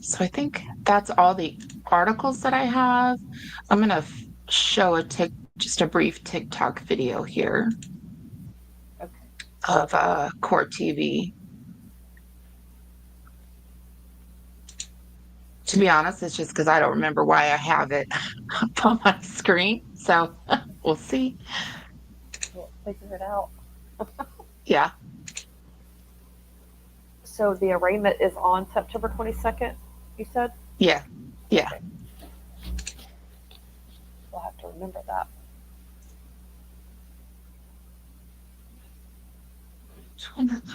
So I think that's all the articles that I have. I'm gonna show just a brief TikTok video here of Court TV. To be honest, it's just because I don't remember why I have it up on my screen. So we'll see. We'll figure it out. Yeah. So the arraignment is on September 22nd, you said? Yeah. Yeah. Okay. We'll have to remember that.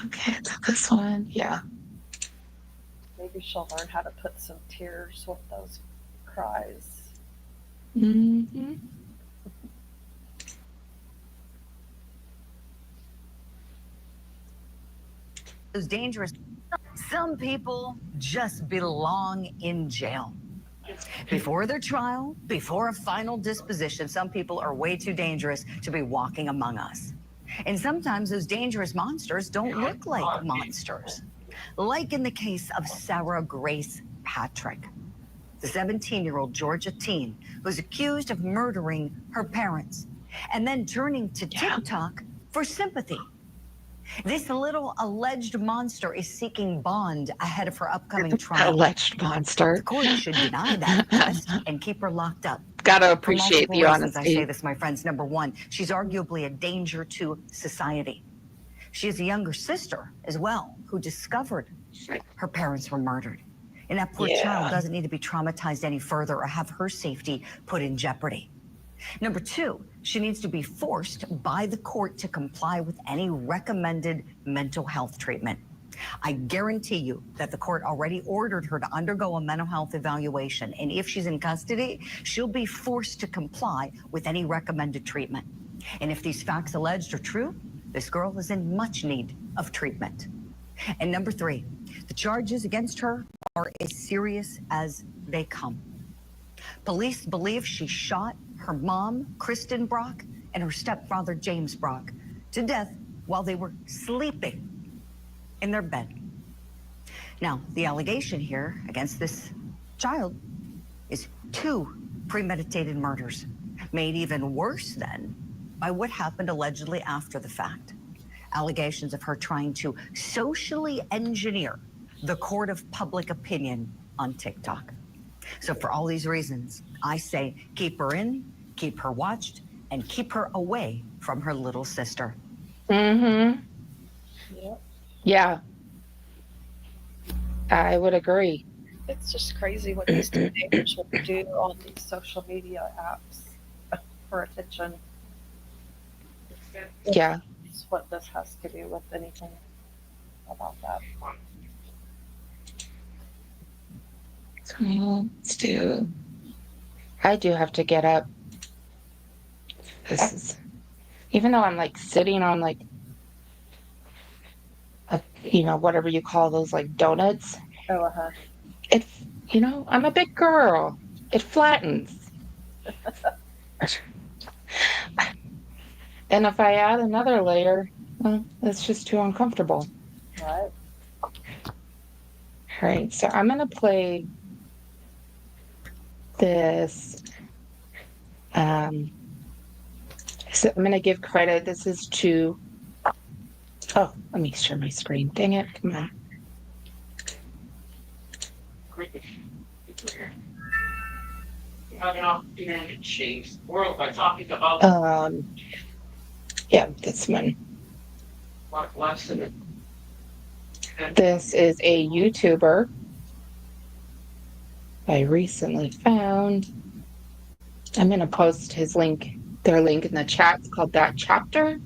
Okay, this one. Yeah. Maybe she'll learn how to put some tears with those cries. Mm-hmm. Those dangerous. Some people just belong in jail. Before their trial, before a final disposition, some people are way too dangerous to be walking among us. And sometimes those dangerous monsters don't look like monsters. Like in the case of Sarah Grace Patrick, the 17-year-old Georgia teen who's accused of murdering her parents and then turning to TikTok for sympathy. This little alleged monster is seeking bond ahead of her upcoming trial. Alleged monster. The court should deny that request and keep her locked up. Gotta appreciate the reasons, I honesty. say this, my friends. Number one, she's arguably a danger to society. She has a younger sister as well who discovered her parents were murdered. And that poor child doesn't need to be traumatized any further or have her safety put in jeopardy. Number two, she needs to be forced by the court to comply with any recommended mental health treatment. I guarantee you that the court already ordered her to undergo a mental health evaluation. And if she's in custody, she'll be forced to comply with any recommended treatment. And if these facts alleged are true, this girl is in much need of treatment. And number three, the charges against her are as serious as they come. Police believe she shot her mom, Kristen Brock, and her stepfather, James Brock, to death while they were sleeping in their bed. Now, the allegation here against this child is 2 premeditated murders, made even worse then by what happened allegedly after the fact. Allegations of her trying to socially engineer the court of public opinion on TikTok. So for all these reasons, I say keep her in, keep her watched, and keep her away from her little sister. Mm-hmm. Yep. Yeah. I would agree. It's just crazy what these teenagers will do on these social media apps for attention. Yeah. That's what this has to do with anything about that. So I do have to get up. This is, even though I'm like sitting on like whatever you call those, like donuts. Oh, uh-huh. It's, I'm a big girl. It flattens. And if I add another layer, well, it's just too uncomfortable. Right. All right, so I'm gonna play this. So I'm gonna give credit. This is to. Oh, let me share my screen. Dang it! Come on. World by talking about Yeah, this one. what lesson. This is a YouTuber. I recently found. I'm going to post their link in the chat. It's called That Chapter.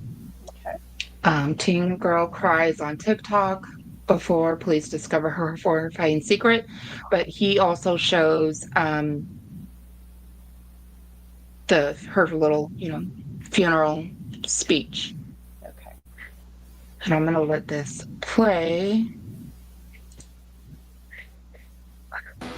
Teen girl cries on TikTok before police discover her horrifying secret. But he also shows her little, funeral speech. Okay. And I'm going to let this play.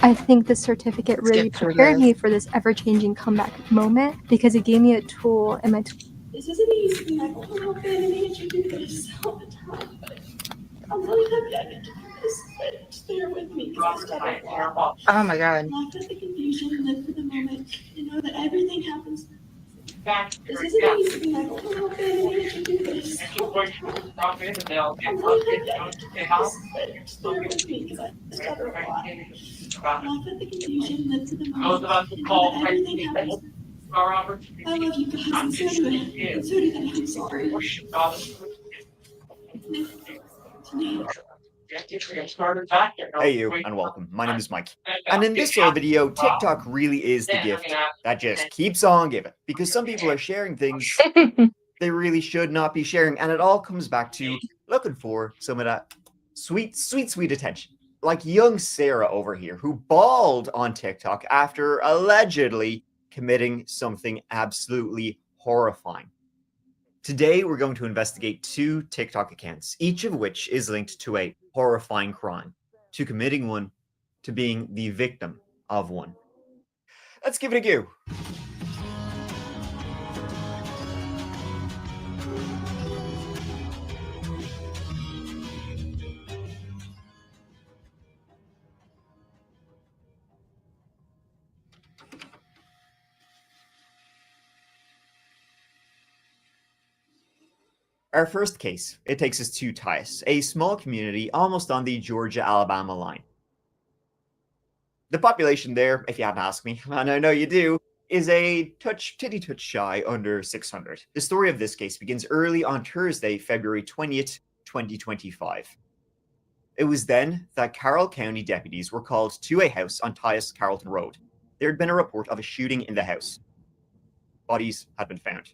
I think the certificate really prepared me for this ever-changing comeback moment because it gave me a tool in my This isn't easy. I don't know if I need to do this all the time, but I'm really happy I get to do this. But just bear with me because I stutter a lot. Oh my God. Laugh at the confusion, live for the moment, and know that everything happens. This isn't easy. I don't know if I need to do this all the time. I'm really happy I get to do this. But just bear with me because I stutter a lot. Laugh at the confusion, live for the moment, and know that everything happens. I love you guys, and so do I. And so do they. I'm sorry. Hey you, and welcome. My name is Mike. And in this video, TikTok really is the gift that just keeps on giving. Because some people are sharing things they really should not be sharing. And it all comes back to looking for some of that sweet, sweet, sweet attention. Like young Sarah over here, who bawled on TikTok after allegedly committing something absolutely horrifying. Today, we're going to investigate 2 TikTok accounts, each of which is linked to a horrifying crime, to committing one, to being the victim of one. Let's give it a go. Our first case, it takes us to Tyus, a small community almost on the Georgia-Alabama line. The population there, if you haven't asked me, and I know you do, is a titty touch shy under 600. The story of this case begins early on Thursday, February 20th, 2025. It was then that Carroll County deputies were called to a house on Tyus Carrollton Road. There had been a report of a shooting in the house. Bodies had been found.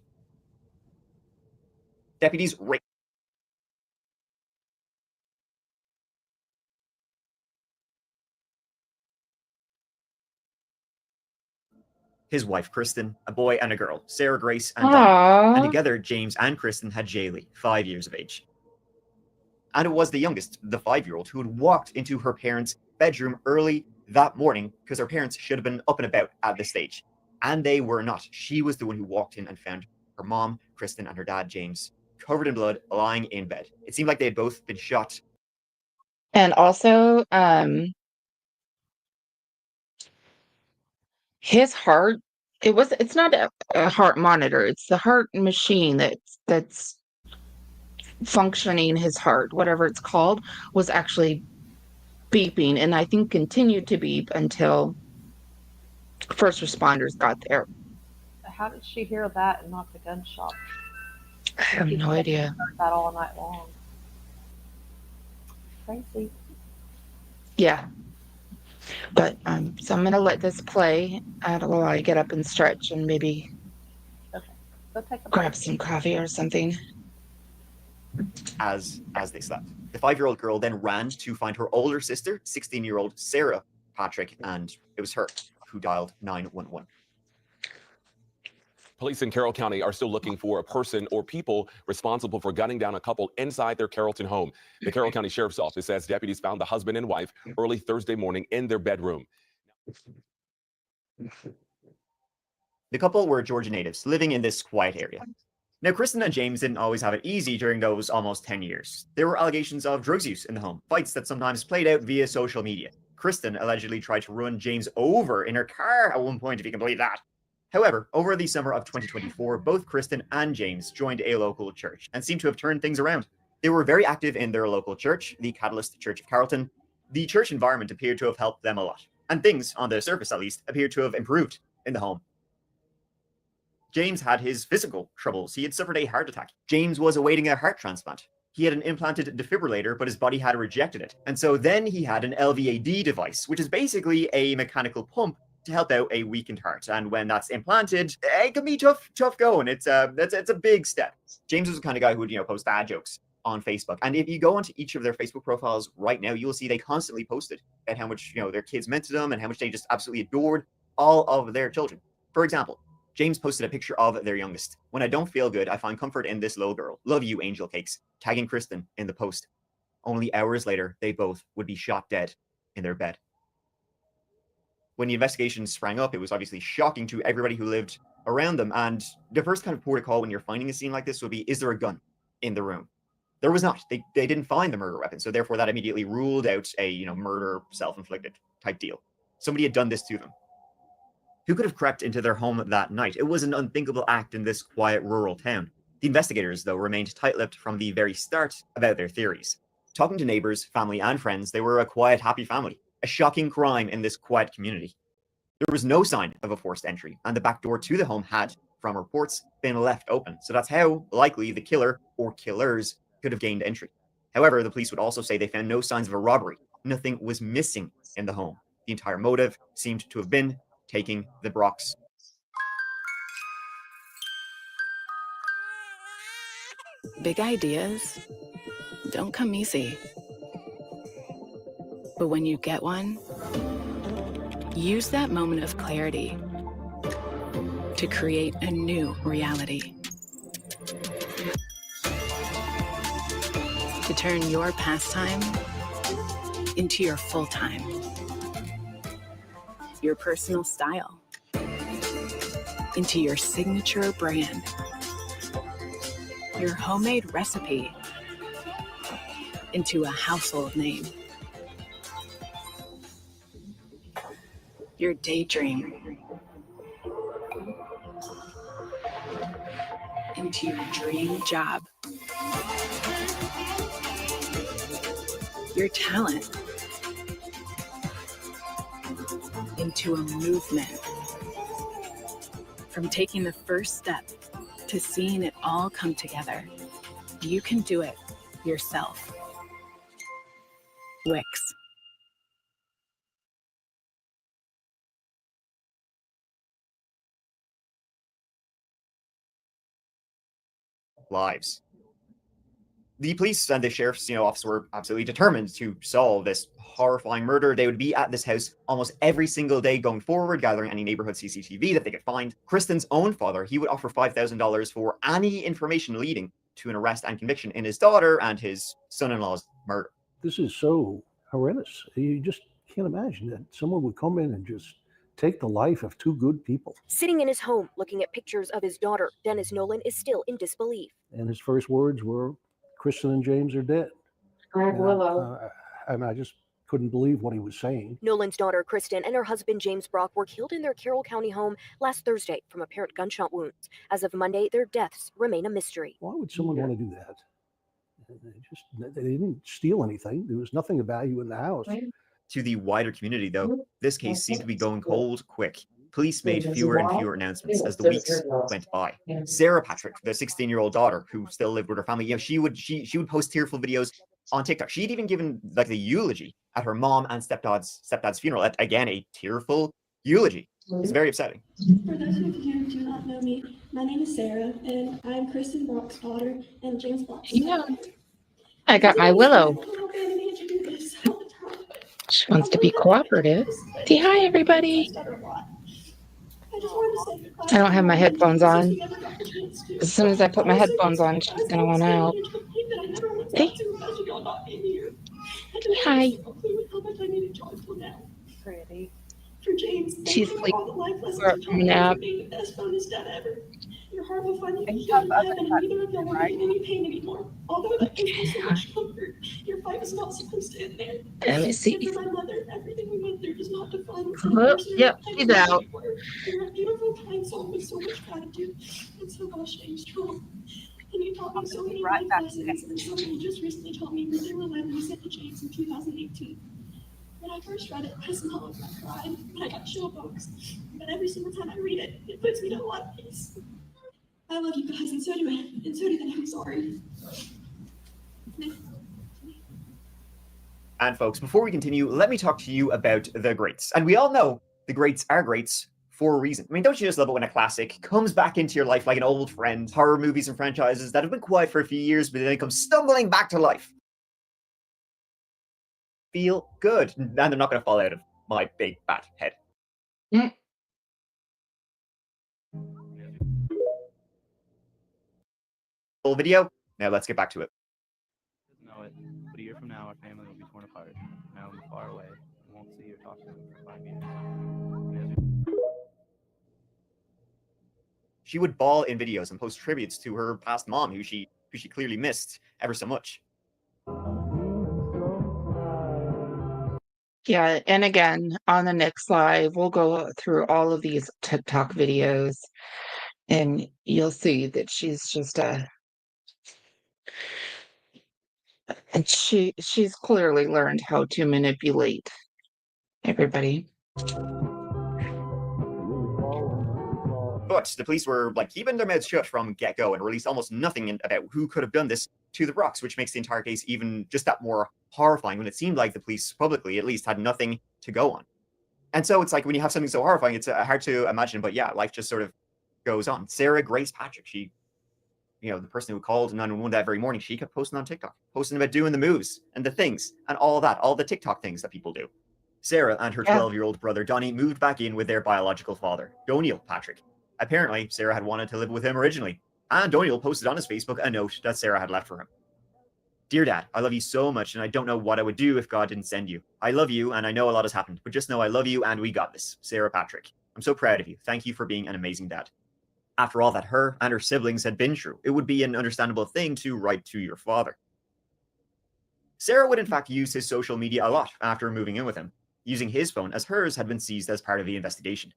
Deputies his wife Kristen, a boy and a girl, Sarah Grace and Donna. And together, James and Kristen had Jaylee, 5 years of age. And it was the youngest, the 5-year-old, who had walked into her parents' bedroom early that morning because her parents should have been up and about at this stage. And they were not. She was the one who walked in and found her mom, Kristen, and her dad, James, covered in blood, lying in bed. It seemed like they had both been shot. And also, his heart, it's not a heart monitor, it's the heart machine that's functioning his heart, whatever it's called, was actually beeping, and I think continued to beep until first responders got there. How did she hear that and not the gunshot? I have no idea. Heard that all night long. Crazy. Yeah. But so I'm gonna let this play while I get up and stretch and maybe grab some coffee or something. As they slept. The 5-year-old girl then ran to find her older sister, 16-year-old Sarah Patrick, and it was her who dialed 911. Police in Carroll County are still looking for a person or people responsible for gunning down a couple inside their Carrollton home. The Carroll County Sheriff's Office says deputies found the husband and wife early Thursday morning in their bedroom. The couple were Georgia natives living in this quiet area. Now, Kristen and James didn't always have it easy during those almost 10 years. There were allegations of drugs use in the home, fights that sometimes played out via social media. Kristen allegedly tried to run James over in her car at one point, if you can believe that. However, over the summer of 2024, both Kristen and James joined a local church and seemed to have turned things around. They were very active in their local church, the Catalyst Church of Carrollton. The church environment appeared to have helped them a lot, and things, on the surface at least, appeared to have improved in the home. James had his physical troubles. He had suffered a heart attack. James was awaiting a heart transplant. he had an implanted defibrillator, but his body had rejected it. And so then he had an LVAD device, which is basically a mechanical pump to help out a weakened heart. And when that's implanted, it can be tough going. It's a big step. James was the kind of guy who would, post dad jokes on Facebook. And if you go onto each of their Facebook profiles right now, you will see they constantly posted about how much, their kids meant to them and how much they just absolutely adored all of their children. For example, James posted a picture of their youngest. When I don't feel good, I find comfort in this little girl. Love you, angel cakes. Tagging Kristen in the post. Only hours later, they both would be shot dead in their bed. When the investigation sprang up, it was obviously shocking to everybody who lived around them. And the first kind of port of call when you're finding a scene like this would be, is there a gun in the room? There was not. They didn't find the murder weapon. So therefore that immediately ruled out a, murder, self-inflicted type deal. Somebody had done this to them. Who could have crept into their home that night? It was an unthinkable act in this quiet rural town. The investigators, though, remained tight-lipped from the very start about their theories. Talking to neighbors, family, and friends, they were a quiet, happy family. A shocking crime in this quiet community. There was no sign of a forced entry, and the back door to the home had, from reports, been left open. So that's how likely the killer, or killers, could have gained entry. However, the police would also say they found no signs of a robbery. Nothing was missing in the home. The entire motive seemed to have been taking the Brocks. Big ideas don't come easy. But when you get one, use that moment of clarity to create a new reality. To turn your pastime into your full-time. Your personal style into your signature brand. Your homemade recipe into a household name. Your daydream into your dream job. Your talent into a movement. From taking the first step to seeing it all come together, you can do it yourself. Wix. Lives. The police and the sheriff's office were absolutely determined to solve this horrifying murder. They would be at this house almost every single day going forward, gathering any neighborhood CCTV that they could find. Kristen's own father, he would offer $5,000 for any information leading to an arrest and conviction in his daughter and his son-in-law's murder. This is so horrendous. You just can't imagine that someone would come in and just take the life of two good people. Sitting in his home, looking at pictures of his daughter, Dennis Nolan is still in disbelief. And his first words were, Kristen and James are dead. And I just couldn't believe what he was saying. Nolan's daughter, Kristen, and her husband, James Brock, were killed in their Carroll County home last Thursday from apparent gunshot wounds. As of Monday, their deaths remain a mystery. Why would someone want to do that? They didn't steal anything. There was nothing of value in the house. To the wider community, though, this case seemed to be going cold quick. Police made fewer and fewer announcements as the weeks went by. Sarah Patrick, the 16-year-old daughter who still lived with her family, she would post tearful videos on TikTok. She'd even given the eulogy at her mom and stepdad's funeral. Again, a tearful eulogy. It's very upsetting. For those of you who do not know me, my name is Sarah, and I'm Kristen Brock's daughter and James Brock's daughter. I got my Willow. She wants to be cooperative. Say hi, everybody. I don't have my headphones on. As soon as I put my headphones on, she's going to want out. Hey. Hi. Pretty. For James, She's like all the life lessons you taught me for being the best bonus dad ever. Your heart will find you here in heaven, and neither of you will be in any pain anymore. Although that gives me so much comfort, your fight was not supposed to end there. Let me see. And for my mother, everything we went through does not define us. Yep, she's out. You're a beautiful, kind soul with so much gratitude and so much being strong. And you taught me so many life lessons, and some of you just recently taught me that there were letters you sent to James in 2018. When I first read it, I smiled and I cried, and I got chillbumps. But every single time I read it, it puts me to a lot of peace. I love you guys, and so do I, and so do they. I'm sorry. And folks, before we continue, let me talk to you about the greats. And we all know the greats are greats for a reason. I mean, don't you just love it when a classic comes back into your life like an old friend? Horror movies and franchises that have been quiet for a few years, but then they come stumbling back to life. Feel good. And they're not going to fall out of my big fat head. Full video. Now let's get back to it. Know it, but a year from now, our family will be torn apart. And I will be far away and won't see or talk to them for 5 years. She would bawl in videos and post tributes to her past mom, who she clearly missed ever so much. Yeah, and again, on the next live, we'll go through all of these TikTok videos, and you'll see that she's just and she's clearly learned how to manipulate everybody. But the police were like keeping their mouths shut from get-go and released almost nothing about who could have done this to the Brocks, which makes the entire case even just that more horrifying when it seemed like the police publicly at least had nothing to go on. And so it's like when you have something so horrifying, it's hard to imagine, but yeah, life just sort of goes on. Sarah Grace Patrick, she, the person who called 911 that very morning, she kept posting on TikTok, posting about doing the moves and the things and all of that, all the TikTok things that people do. Sarah and her 12-year-old brother Donnie moved back in with their biological father, Doniel Patrick. Apparently, Sarah had wanted to live with him originally, and Doniel posted on his Facebook a note that Sarah had left for him. Dear Dad, I love you so much, and I don't know what I would do if God didn't send you. I love you, and I know a lot has happened, but just know I love you, and we got this. Sarah Patrick. I'm so proud of you. Thank you for being an amazing dad. After all that her and her siblings had been through, it would be an understandable thing to write to your father. Sarah would in fact use his social media a lot after moving in with him, using his phone as hers had been seized as part of the investigation.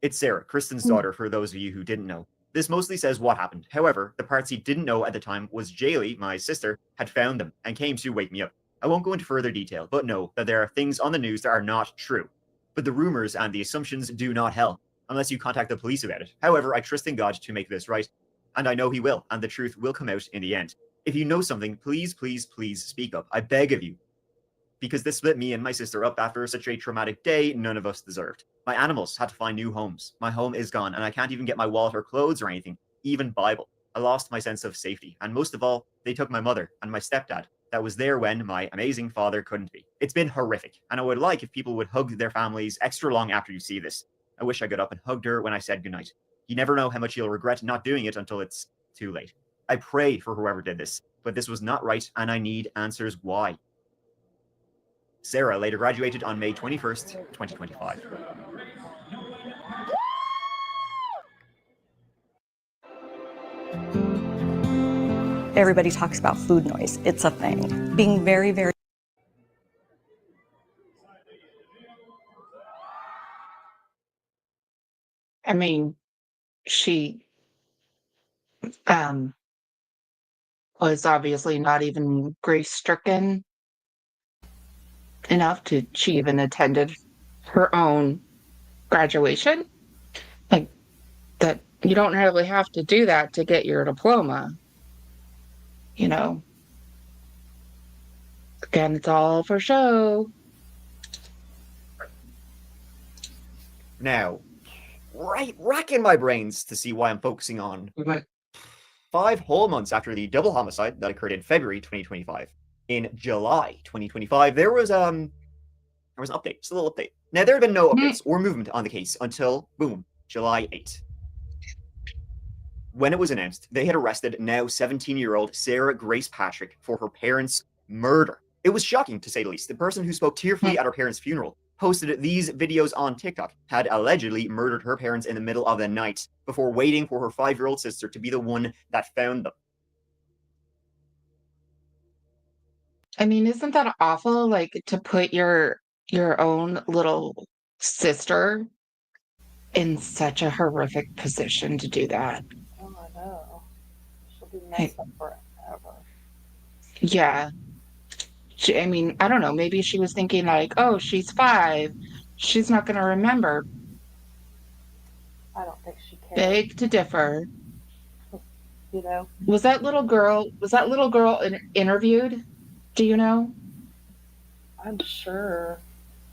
It's Sarah, Kristen's daughter, for those of you who didn't know. This mostly says what happened. However, the parts he didn't know at the time was Jaylee, my sister, had found them and came to wake me up. I won't go into further detail, but know that there are things on the news that are not true. But the rumors and the assumptions do not help, unless you contact the police about it. However, I trust in God to make this right, and I know he will, and the truth will come out in the end. If you know something, please, please, please speak up. I beg of you. Because this split me and my sister up after such a traumatic day none of us deserved. My animals had to find new homes. My home is gone, and I can't even get my wallet or clothes or anything, even Bible. I lost my sense of safety, and most of all, they took my mother and my stepdad that was there when my amazing father couldn't be. It's been horrific, and I would like if people would hug their families extra long after you see this. I wish I got up and hugged her when I said goodnight. You never know how much you'll regret not doing it until it's too late. I pray for whoever did this, but this was not right, and I need answers why. Sarah later graduated on May 21st, 2025. Everybody talks about food noise. It's a thing. Being very, very I mean, she was obviously not even grief-stricken enough to she even attended her own graduation. Like that, you don't really have to do that to get your diploma. Again, it's all for show. Now, racking my brains to see why I'm focusing on 5 whole months after the double homicide that occurred in February 2025. In July 2025, there was an update, just a little update. Now, there had been no updates or movement on the case until, boom, July 8th. When it was announced, they had arrested now 17-year-old Sarah Grace Patrick for her parents' murder. It was shocking, to say the least. The person who spoke tearfully at her parents' funeral posted these videos on TikTok, had allegedly murdered her parents in the middle of the night before waiting for her 5-year-old sister to be the one that found them. I mean, isn't that awful? Like, to put your own little sister in such a horrific position to do that. Oh, I know. She'll be messed up forever. Yeah. I mean, I don't know. Maybe she was thinking like, oh, she's 5. She's not going to remember. I don't think she cares. Beg to differ. you know. Was that little girl interviewed? Do you know? I'm sure.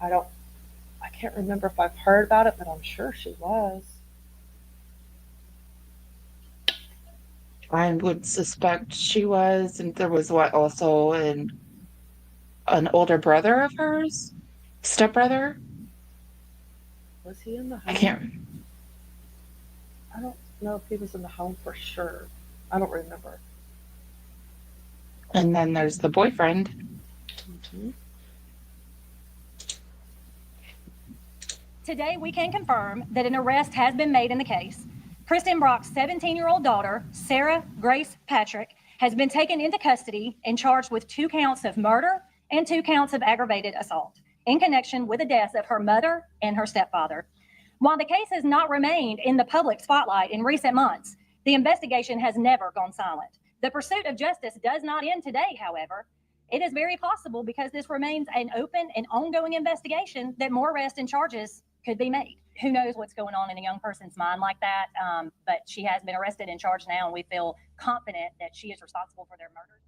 I can't remember if I've heard about it, but I'm sure she was. I would suspect she was, and there was also an older brother of hers, stepbrother. Was he in the I home? can't. I don't know if he was in the home for sure. I don't remember. And then there's the boyfriend. Mm-hmm. Today, we can confirm that an arrest has been made in the case. Kristen Brock's 17-year-old daughter, Sarah Grace Patrick, has been taken into custody and charged with 2 counts of murder and 2 counts of aggravated assault in connection with the deaths of her mother and her stepfather. While the case has not remained in the public spotlight in recent months, the investigation has never gone silent. The pursuit of justice does not end today, however. It is very possible, because this remains an open and ongoing investigation, that more arrests and charges could be made. Who knows what's going on in a young person's mind like that? But she has been arrested and charged now, and we feel confident that she is responsible for their murders.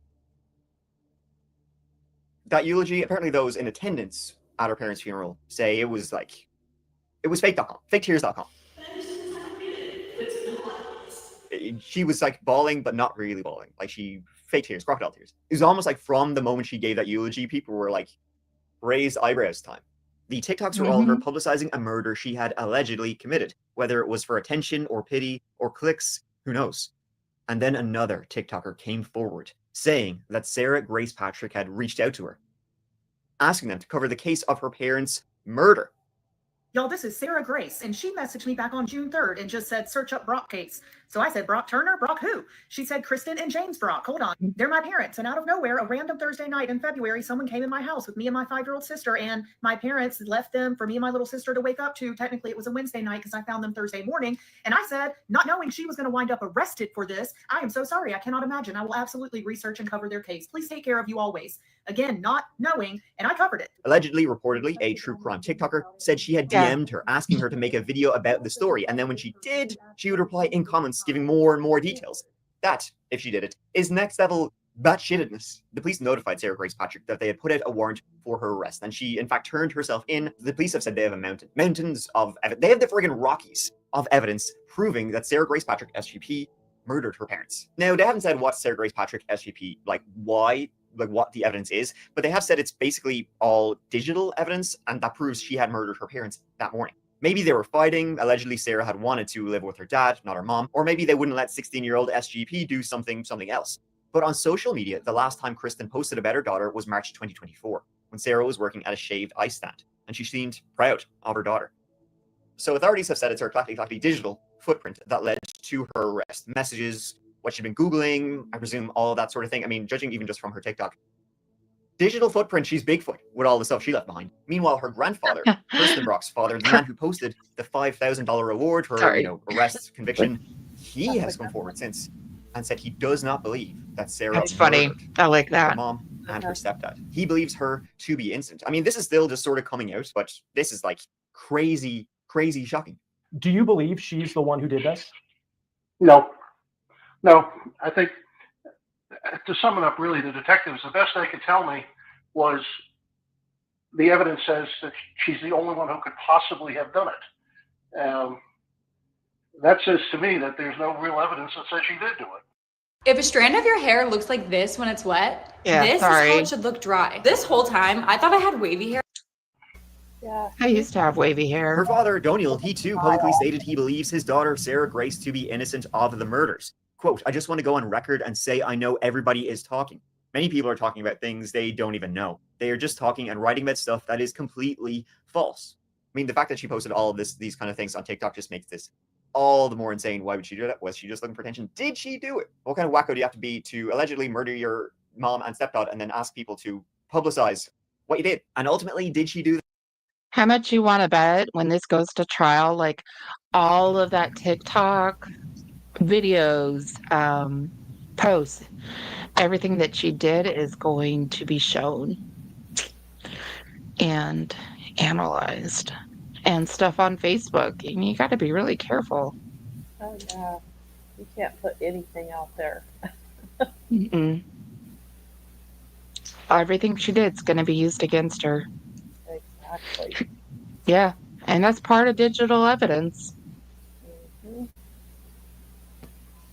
That eulogy, apparently those in attendance at her parents' funeral say it was fake.com, faketears.com. She was like bawling, but not really bawling. Like she fake tears, crocodile tears. It was almost like from the moment she gave that eulogy, people were like, raised eyebrows time. The TikToks were all her publicizing a murder she had allegedly committed, whether it was for attention or pity or clicks, who knows. And then another TikToker came forward saying that Sarah Grace Patrick had reached out to her, asking them to cover the case of her parents' murder. Y'all, this is Sarah Grace, and she messaged me back on June 3rd and just said, search up Brock case. So I said, Brock Turner? Brock who? She said, Kristen and James Brock. Hold on. They're my parents. And out of nowhere, a random Thursday night in February, someone came in my house with me and my 5-year-old sister, and my parents left them for me and my little sister to wake up to. Technically, it was a Wednesday night because I found them Thursday morning. And I said, not knowing she was going to wind up arrested for this, I am so sorry. I cannot imagine. I will absolutely research and cover their case. Please take care of you always. Again, not knowing, and I covered it. Allegedly, reportedly, a true crime TikToker said she had DM'd her asking her to make a video about the story, and then when she did, she would reply in comments giving more and more details. That, if she did it, is next level batshitness. The police notified Sarah Grace Patrick that they had put out a warrant for her arrest, and she in fact turned herself in. The police have said they have mountains of evidence. They have the friggin' Rockies of evidence proving that Sarah Grace Patrick, SGP, murdered her parents. Now, they haven't said what Sarah Grace Patrick, SGP, what the evidence is, but they have said it's basically all digital evidence, and that proves she had murdered her parents that morning. Maybe they were fighting. Allegedly, Sarah had wanted to live with her dad, not her mom, or maybe they wouldn't let 16-year-old SGP do something else. But on social media, the last time Kristen posted about her daughter was March 2024, when Sarah was working at a shaved ice stand, and she seemed proud of her daughter. So authorities have said it's her clackety digital footprint that led to her arrest. Messages, what she'd been Googling, I presume all of that sort of thing. I mean, judging even just from her TikTok. Digital footprint, she's Bigfoot with all the stuff she left behind. Meanwhile, her grandfather, Kristen Brock's father, the man who posted the $5,000 reward for arrest, conviction, he has come forward since and said he does not believe that Sarah That's funny. I like that. her mom and her stepdad. He believes her to be innocent. I mean, this is still just sort of coming out, but this is like crazy shocking. Do you believe she's the one who did this? No, I think to sum it up, really, the detectives, the best they could tell me was the evidence says that she's the only one who could possibly have done it. That says to me that there's no real evidence that says she did do it. If a strand of your hair looks like this when it's wet, this is how it should look dry. This whole time, I thought I had wavy hair. Yeah. I used to have wavy hair. Her father, Doniel, he too publicly stated he believes his daughter, Sarah Grace, to be innocent of the murders. Quote, I just want to go on record and say I know everybody is talking. Many people are talking about things they don't even know. They are just talking and writing about stuff that is completely false. I mean, the fact that she posted all of these kind of things on TikTok just makes this all the more insane. Why would she do that? Was she just looking for attention? Did she do it? What kind of wacko do you have to be to allegedly murder your mom and stepdad and then ask people to publicize what you did? And ultimately, did she do that? How much you want to bet when this goes to trial, like all of that TikTok videos, posts, everything that she did is going to be shown and analyzed, and stuff on Facebook. And you got to be really careful. Oh, yeah. You can't put anything out there. Mm-mm. Everything she did is going to be used against her. Exactly. Yeah, and that's part of digital evidence.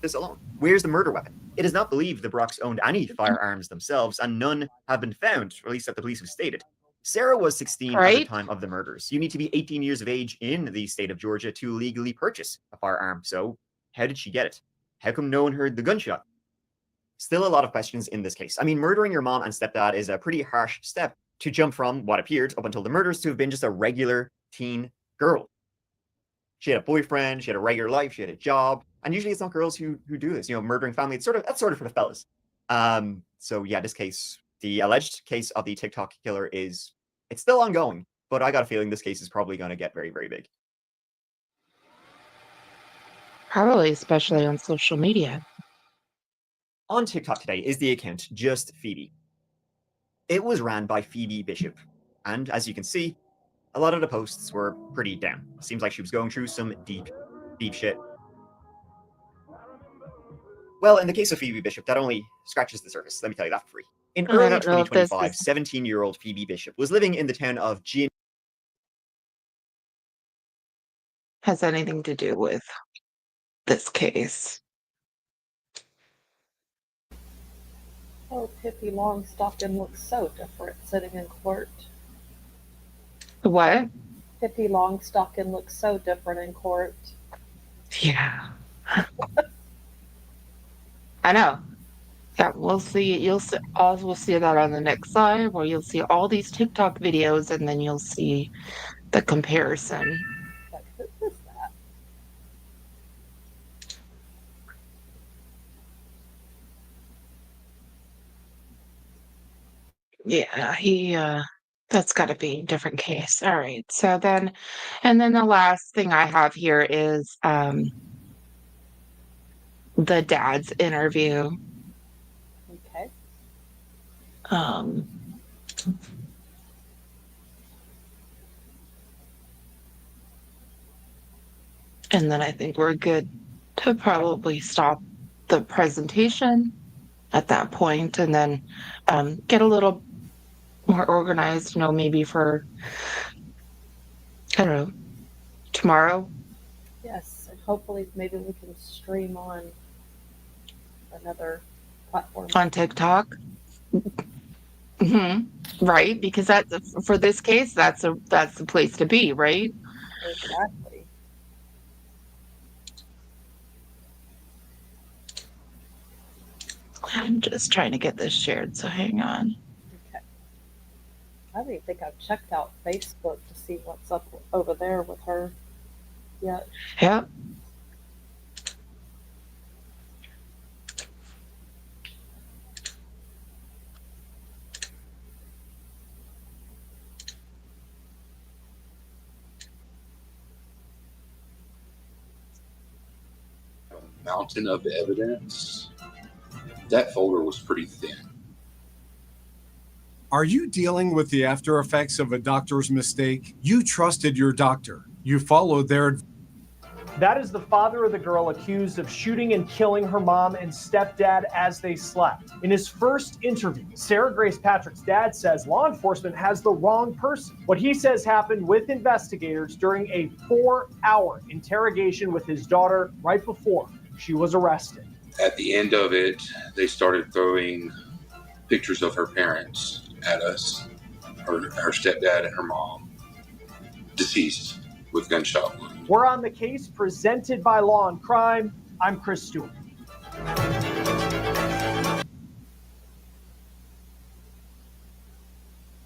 This alone. Where's the murder weapon? It is not believed the Brocks owned any firearms themselves, and none have been found, or at least that the police have stated. Sarah was 16 at the time of the murders. You need to be 18 years of age in the state of Georgia to legally purchase a firearm. So, how did she get it? How come no one heard the gunshot? Still a lot of questions in this case. I mean, murdering your mom and stepdad is a pretty harsh step to jump from what appeared up until the murders to have been just a regular teen girl. She had a boyfriend, she had a regular life, she had a job, and usually it's not girls who do this. You know, murdering family. That's sort of for the fellas. So yeah, this case, the alleged case of the TikTok killer it's still ongoing, but I got a feeling this case is probably going to get very, very big. Probably, especially on social media. On TikTok today is the account Just Phoebe. It was ran by Phoebe Bishop, and as you can see, a lot of the posts were pretty down. Seems like she was going through some deep shit. Well, in the case of Phoebe Bishop, that only scratches the surface. Let me tell you that for free. In early 2025, 17-year-old Phoebe Bishop was living in the town of Has anything to do with this case. Oh, Pippi Longstocking looks so different sitting in court. What? Pippi Longstocking looks so different in court. Yeah. I know. Yeah, we'll see. We'll see that on the next slide, where you'll see all these TikTok videos, and then you'll see the comparison. Like, who is that? Yeah, that's got to be a different case. All right. So then, and then the last thing I have here is the dad's interview. Okay. And then I think we're good to probably stop the presentation at that point, and then get a little more organized, maybe for, I don't know, tomorrow. Yes, and hopefully maybe we can stream on another platform. On TikTok. Right, because for this case, that's the place to be, right? Exactly. I'm just trying to get this shared, so hang on. Okay. I don't even think I've checked out Facebook to see what's up over there with her yet. Yep. Mountain of evidence. That folder was pretty thin. Are you dealing with the after effects of a doctor's mistake? You trusted your doctor. You followed their. That is the father of the girl accused of shooting and killing her mom and stepdad as they slept. In his first interview, Sarah Grace Patrick's dad says law enforcement has the wrong person. What he says happened with investigators during a 4-hour interrogation with his daughter right before she was arrested. At the end of it, they started throwing pictures of her parents at us, her stepdad and her mom, deceased with gunshot wounds. We're on the case presented by Law and Crime. I'm Chris Stewart.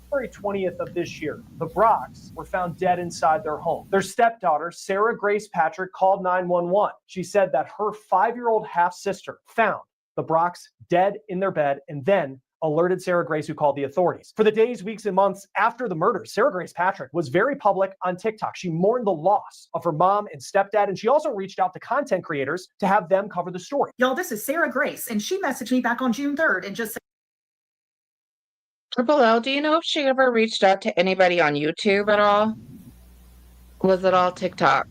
February 20th of this year, the Brocks were found dead inside their home. Their stepdaughter, Sarah Grace Patrick, called 911. She said that her 5-year-old half-sister found the Brocks dead in their bed and then alerted Sarah Grace, who called the authorities. For the days, weeks, and months after the murders, Sarah Grace Patrick was very public on TikTok. She mourned the loss of her mom and stepdad, and she also reached out to content creators to have them cover the story. Y'all, this is Sarah Grace, and she messaged me back on June 3rd and just said, Triple L, do you know if she ever reached out to anybody on YouTube at all? Was it all TikTok?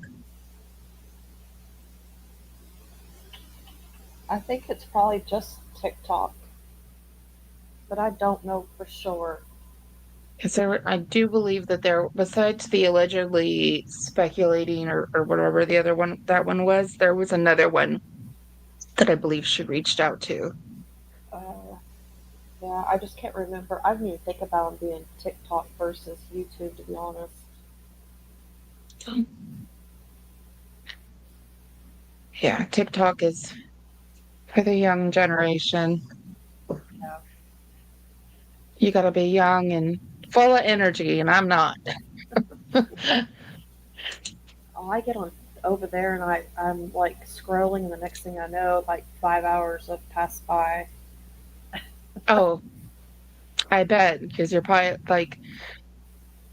I think it's probably just TikTok, but I don't know for sure. I do believe that there, besides the allegedly speculating or whatever the other one, that one was, there was another one that I believe she reached out to. Yeah, I just can't remember. I didn't even think about them being TikTok versus YouTube, to be honest. Yeah, TikTok is for the young generation. Yeah. You gotta be young and full of energy, and I'm not. Oh, I get on over there and I'm like scrolling, and the next thing I know, like 5 hours have passed by. Oh, I bet, because you're probably like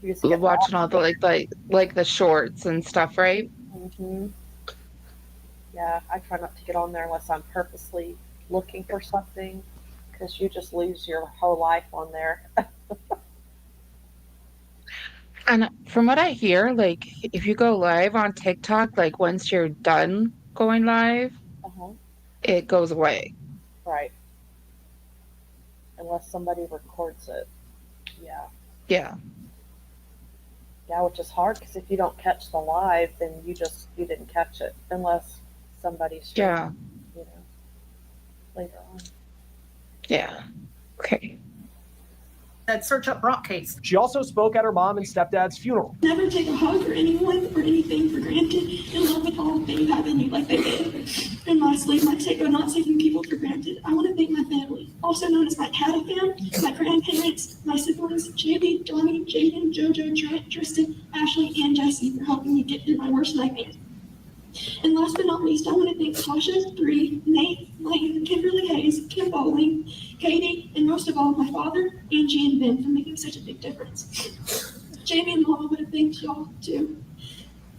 You just get watching all lost. the like the shorts and stuff, right? Hmm. Yeah, I try not to get on there unless I'm purposely looking for something, because you just lose your whole life on there. And from what I hear, like if you go live on TikTok, like once you're done going live, Uh-huh. it goes away. Right. Unless somebody records it. Yeah. Yeah. Yeah, which is hard because if you don't catch the live, then you didn't catch it unless somebody streamed, Yeah. you know, later on. Yeah. Okay. That search up Brock case. She also spoke at her mom and stepdad's funeral. Never take a hug or anyone or anything for granted and love with all that you have in you like they did. And lastly, my take on not taking people for granted. I want to thank my family, also known as my cattle fam, my grandparents, my siblings, JB, Donnie, Jaden, JoJo, Trent, Tristan, Ashley, and Jesse for helping me get through my worst nightmare. And last but not least, I want to thank Tasha, Bree, Nate, Lane, Kimberly Hayes, Kim Bowling, Katie, and most of all, my father, Angie, and Ben for making such a big difference. Jamie and Mama would have thanked y'all too.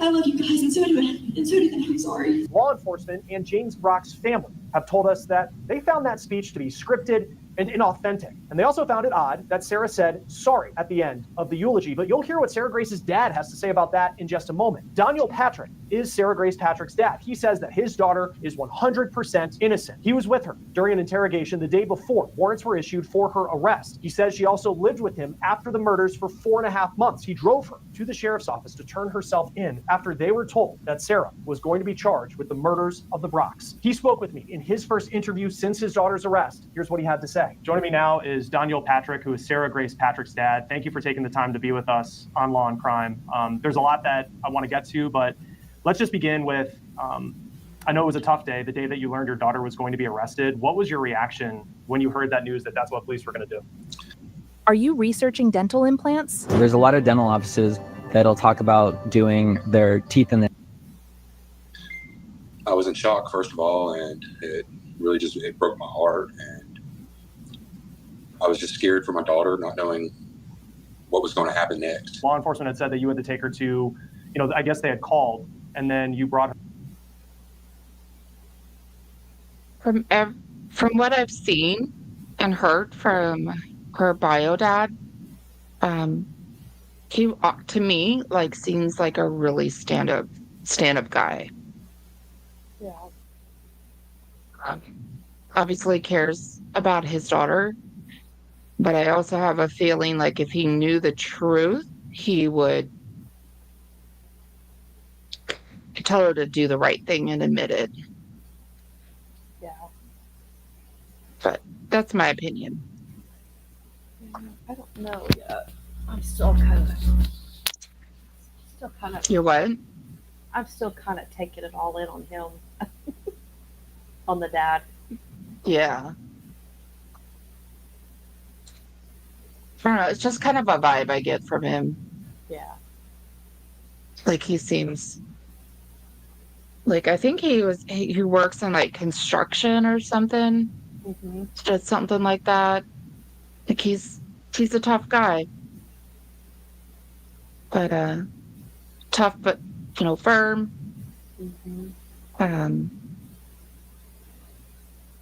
I love you guys, and so do they. I'm sorry. Law enforcement and James Brock's family have told us that they found that speech to be scripted and inauthentic. And they also found it odd that Sarah said sorry at the end of the eulogy. But you'll hear what Sarah Grace's dad has to say about that in just a moment. Daniel Patrick is Sarah Grace Patrick's dad. He says that his daughter is 100% innocent. He was with her during an interrogation the day before warrants were issued for her arrest. He says she also lived with him after the murders for 4.5 months. He drove her to the sheriff's office to turn herself in after they were told that Sarah was going to be charged with the murders of the Brocks. He spoke with me in his first interview since his daughter's arrest. Here's what he had to say. Joining me now is Daniel Patrick, who is Sarah Grace Patrick's dad. Thank you for taking the time to be with us on Law and Crime. There's a lot that I want to get to, but let's just begin with, I know it was a tough day, the day that you learned your daughter was going to be arrested. What was your reaction when you heard that news that that's what police were going to do? Are you researching dental implants? There's a lot of dental offices that'll talk about doing their teeth in the... I was in shock, first of all, and it really it broke my heart. And I was just scared for my daughter, not knowing what was going to happen next. Law enforcement had said that you had to take her to, I guess they had called, and then you brought her. From what I've seen and heard from her bio dad, he to me seems like a really stand-up guy. Yeah. Obviously cares about his daughter, but I also have a feeling like if he knew the truth, he would tell her to do the right thing and admit it. Yeah. But that's my opinion. I don't know yet. I'm still kind of. You're what? I'm still kind of taking it all in on him, on the dad. Yeah. I don't know. It's just kind of a vibe I get from him. Yeah. Like he seems like, I think he works in construction or something. Mm-hmm. Just something like that. Like he's a tough guy. But tough but firm. Mm-hmm.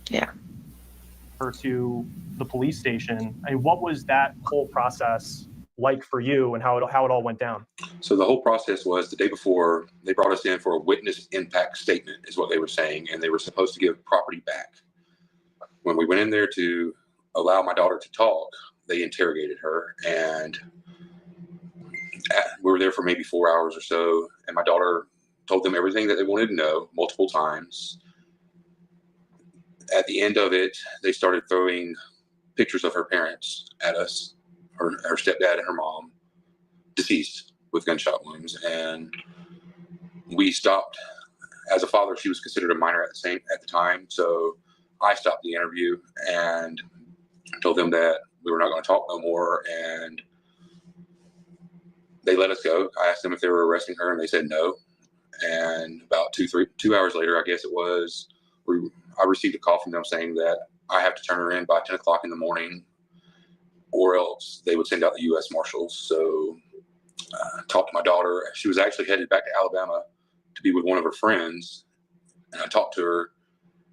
Yeah. Her to the police station. I mean, what was that whole process like for you and how it all went down? So the whole process was the day before they brought us in for a witness impact statement is what they were saying. And they were supposed to give property back. When we went in there to allow my daughter to talk, they interrogated her, and we were there for maybe 4 hours or so. And my daughter told them everything that they wanted to know multiple times. At the end of it, they started throwing pictures of her parents at us, her stepdad and her mom, deceased with gunshot wounds. And we stopped. As a father, she was considered a minor at the time. So I stopped the interview and told them that we were not going to talk no more. And they let us go. I asked them if they were arresting her, and they said no. And about 2 hours later, I guess it was, I received a call from them saying that I have to turn her in by 10 o'clock in the morning, or else they would send out the U.S. Marshals. So I talked to my daughter. She was actually headed back to Alabama to be with one of her friends. And I talked to her,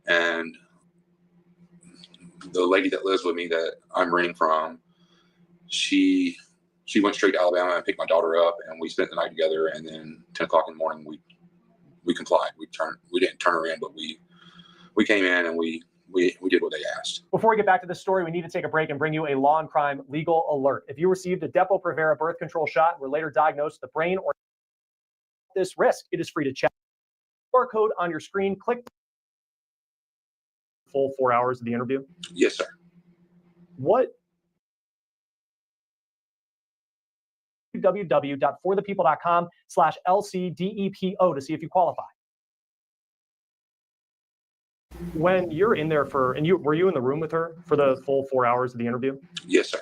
and the lady that lives with me that I'm renting from, she went straight to Alabama and picked my daughter up, and we spent the night together. And then 10 o'clock in the morning, we complied. We didn't turn her in, but we came in and we did what they asked. Before we get back to this story, we need to take a break and bring you a law and crime legal alert. If you received a Depo-Provera birth control shot and were later diagnosed with the brain or this risk, it is free to check. QR code on your screen. Click full 4 hours of the interview. Yes, sir. What? www.forthepeople.com/LCDEPO to see if you qualify. When you're in there were you in the room with her for the full 4 hours of the interview? Yes, sir.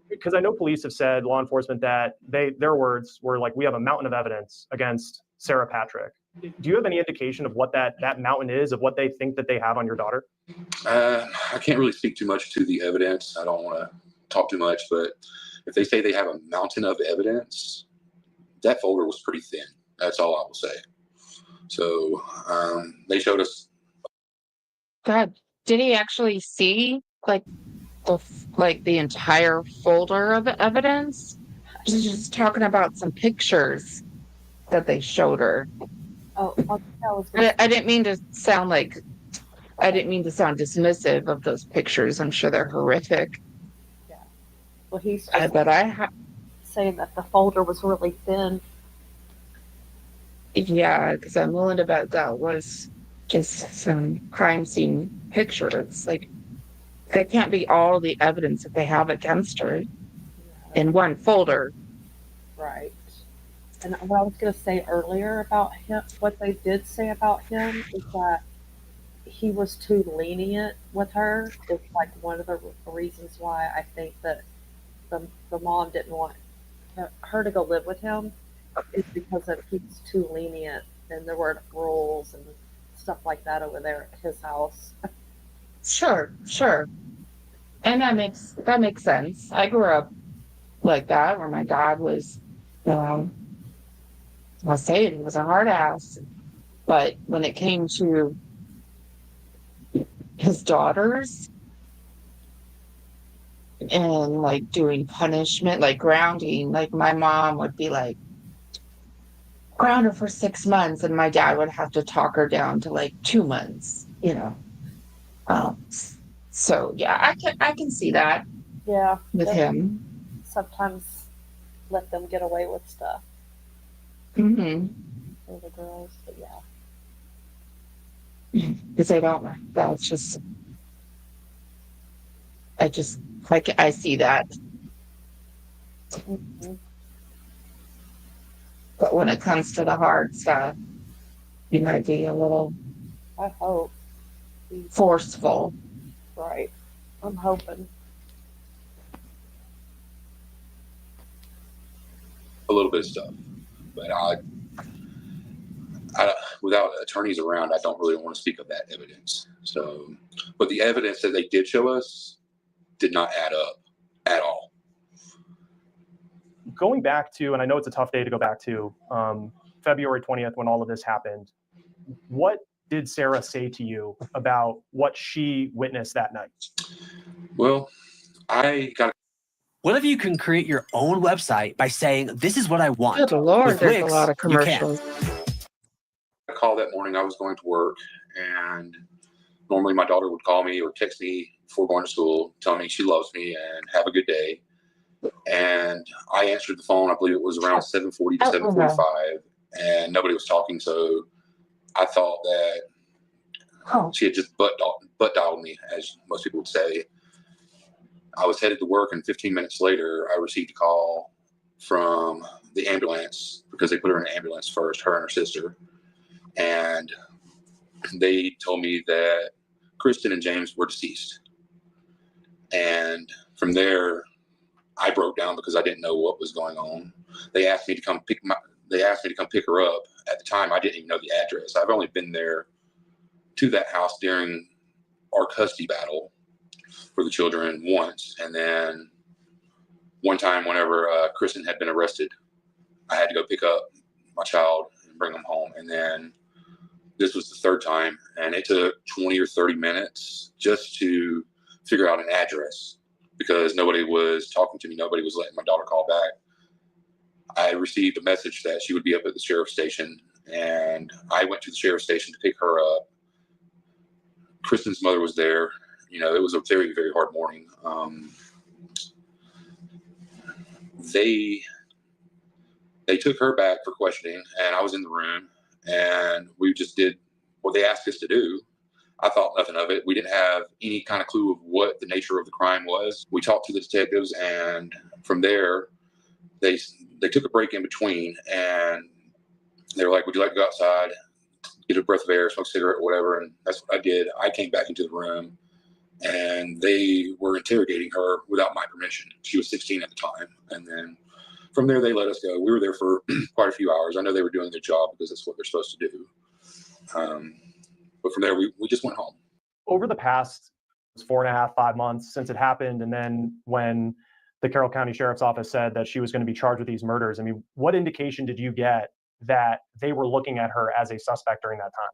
Because I know police have said, law enforcement, that their words were like, we have a mountain of evidence against Sarah Patrick. Do you have any indication of what that mountain is, of what they think that they have on your daughter? I can't really speak too much to the evidence. I don't want to talk too much, but if they say they have a mountain of evidence, that folder was pretty thin. That's all I will say. So they showed us. God, did he actually see the entire folder of evidence? She's just talking about some pictures that they showed her. I didn't mean to sound dismissive of those pictures. I'm sure they're horrific. Yeah. Well, he's saying that the folder was really thin. Yeah, because I'm willing to bet that was just some crime scene pictures. Like, that can't be all the evidence that they have against her in one folder. Right. And what I was going to say earlier about him, what they did say about him is that he was too lenient with her. It's like one of the reasons why I think that the mom didn't want her to go live with him is because he was too lenient, and there were rules and stuff like that over there at his house. Sure. And that makes sense. I grew up like that, where my dad was, I'll say it, he was a hard ass. But when it came to his daughters and like doing punishment, like grounding, like my mom would be like, ground her for 6 months, and my dad would have to talk her down to like 2 months, so yeah, I can see that. Yeah. With him. Sometimes let them get away with stuff. Mm-hmm. For the girls, but yeah. Because they don't. That's just. I see that. Mm-hmm. But when it comes to the hard stuff, you might be a little. I hope. Forceful. Right. I'm hoping. A little bit of stuff, but I without attorneys around, I don't really want to speak of that evidence. So, but the evidence that they did show us did not add up at all. Going back to, and I know it's a tough day to go back to, February 20th, when all of this happened, what did Sarah say to you about what she witnessed that night? Well, I got What if you can create your own website by saying, this is what I want? Good Lord, With there's a Wix, lot of you can. commercials. I called that morning. I was going to work, and normally my daughter would call me or text me before going to school, telling me she loves me and have a good day. And I answered the phone. I believe it was around 7:40 to 7:45, and nobody was talking. So I thought that she had just butt dialed me, as most people would say. I was headed to work, and 15 minutes later, I received a call from the ambulance because they put her in an ambulance first, her and her sister. And they told me that Kristen and James were deceased. And from there, I broke down because I didn't know what was going on. They asked me to come pick her up. At the time, I didn't even know the address. I've only been there to that house during our custody battle for the children once. And then one time whenever Kristen had been arrested, I had to go pick up my child and bring him home. And then this was the third time, and it took 20 or 30 minutes just to figure out an address because nobody was talking to me. Nobody was letting my daughter call back. I received a message that she would be up at the sheriff's station, and I went to the sheriff's station to pick her up. Kristen's mother was there. You know, it was a very, very hard morning. They took her back for questioning, and I was in the room, and we just did what they asked us to do. I thought nothing of it. We didn't have any kind of clue of what the nature of the crime was. We talked to the detectives, and from there, they took a break in between, and they were like, "Would you like to go outside, get a breath of air, smoke a cigarette, or whatever?" And that's what I did. I came back into the room, and they were interrogating her without my permission. She was 16 at the time, and then from there, they let us go. We were there for quite a few hours. I know they were doing their job because that's what they're supposed to do. But from there, we just went home. Over the past 4.5, 5 months since it happened, and then when the Carroll County Sheriff's Office said that she was going to be charged with these murders, I mean, what indication did you get that they were looking at her as a suspect during that time?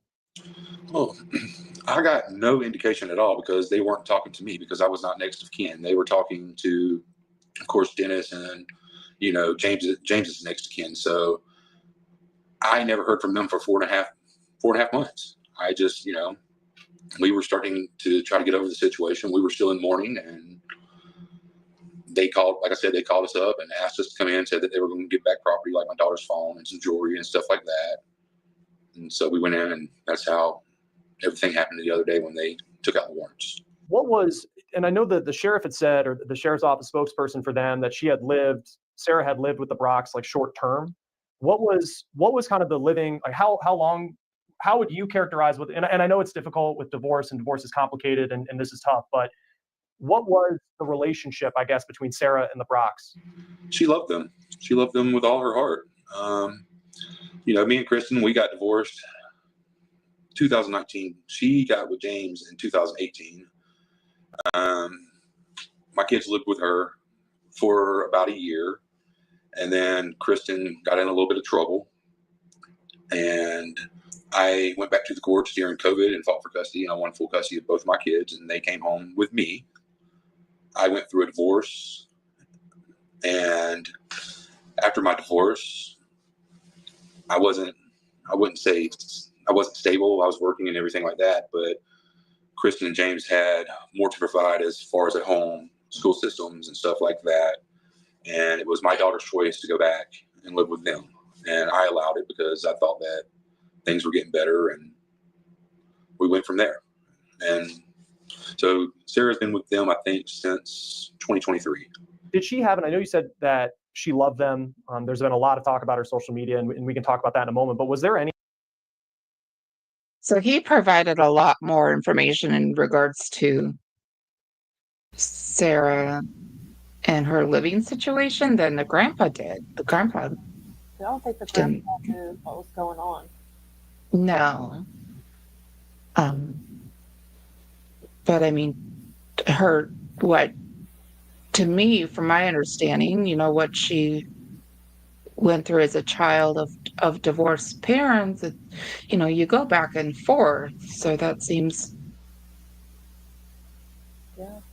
Well, I got no indication at all because they weren't talking to me because I was not next of kin. They were talking to, of course, Dennis and, you know, James is next of kin. So I never heard from them for 4.5 months. I just, you know, we were starting to try to get over the situation. We were still in mourning, and they called, like I said, they called us up and asked us to come in, said that they were going to get back property like my daughter's phone and some jewelry and stuff like that. And so we went in, and that's how everything happened the other day when they took out the warrants. What was, and I know that the sheriff had said, or the sheriff's office spokesperson for them, that Sarah had lived with the Brocks like short term. What was kind of the living, like how long, how would you characterize with, and I know it's difficult with divorce, and divorce is complicated, and this is tough, but what was the relationship, I guess, between Sarah and the Brocks? She loved them. She loved them with all her heart. You know, me and Kristen, we got divorced 2019. She got with James in 2018. My kids lived with her for about a year, and then Kristen got in a little bit of trouble, and I went back to the courts during COVID and fought for custody, and I won full custody of both of my kids, and they came home with me. I went through a divorce, and after my divorce, I wouldn't say I wasn't stable. I was working and everything like that, but Kristen and James had more to provide as far as at home, school systems and stuff like that. And it was my daughter's choice to go back and live with them. And I allowed it because I thought that things were getting better, and we went from there. And so Sarah's been with them, I think, since 2023. Did she have, and I know you said that she loved them. There's been a lot of talk about her social media, and we can talk about that in a moment, but was there any? So he provided a lot more information in regards to Sarah and her living situation than the grandpa did. The grandpa. I don't think the grandpa knew what was going on. No. But I mean, to me, from my understanding, you know, what she went through as a child of divorced parents, you know, you go back and forth. So that seems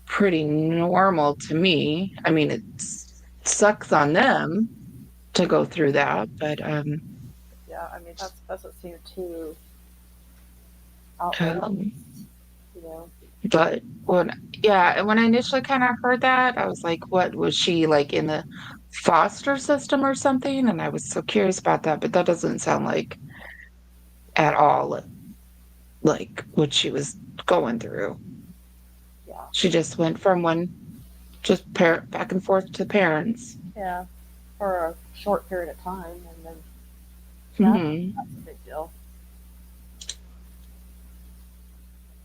pretty normal to me. I mean, it sucks on them to go through that, but yeah, I mean, that doesn't seem too outrageous, you know. but when I initially kind of heard that, I was like, what was she like in the foster system or something? And I was so curious about that, but that doesn't sound like at all like what she was going through. Yeah. She just went from one just parent back and forth to parents. Yeah, for a short period of time, and then that's a big deal.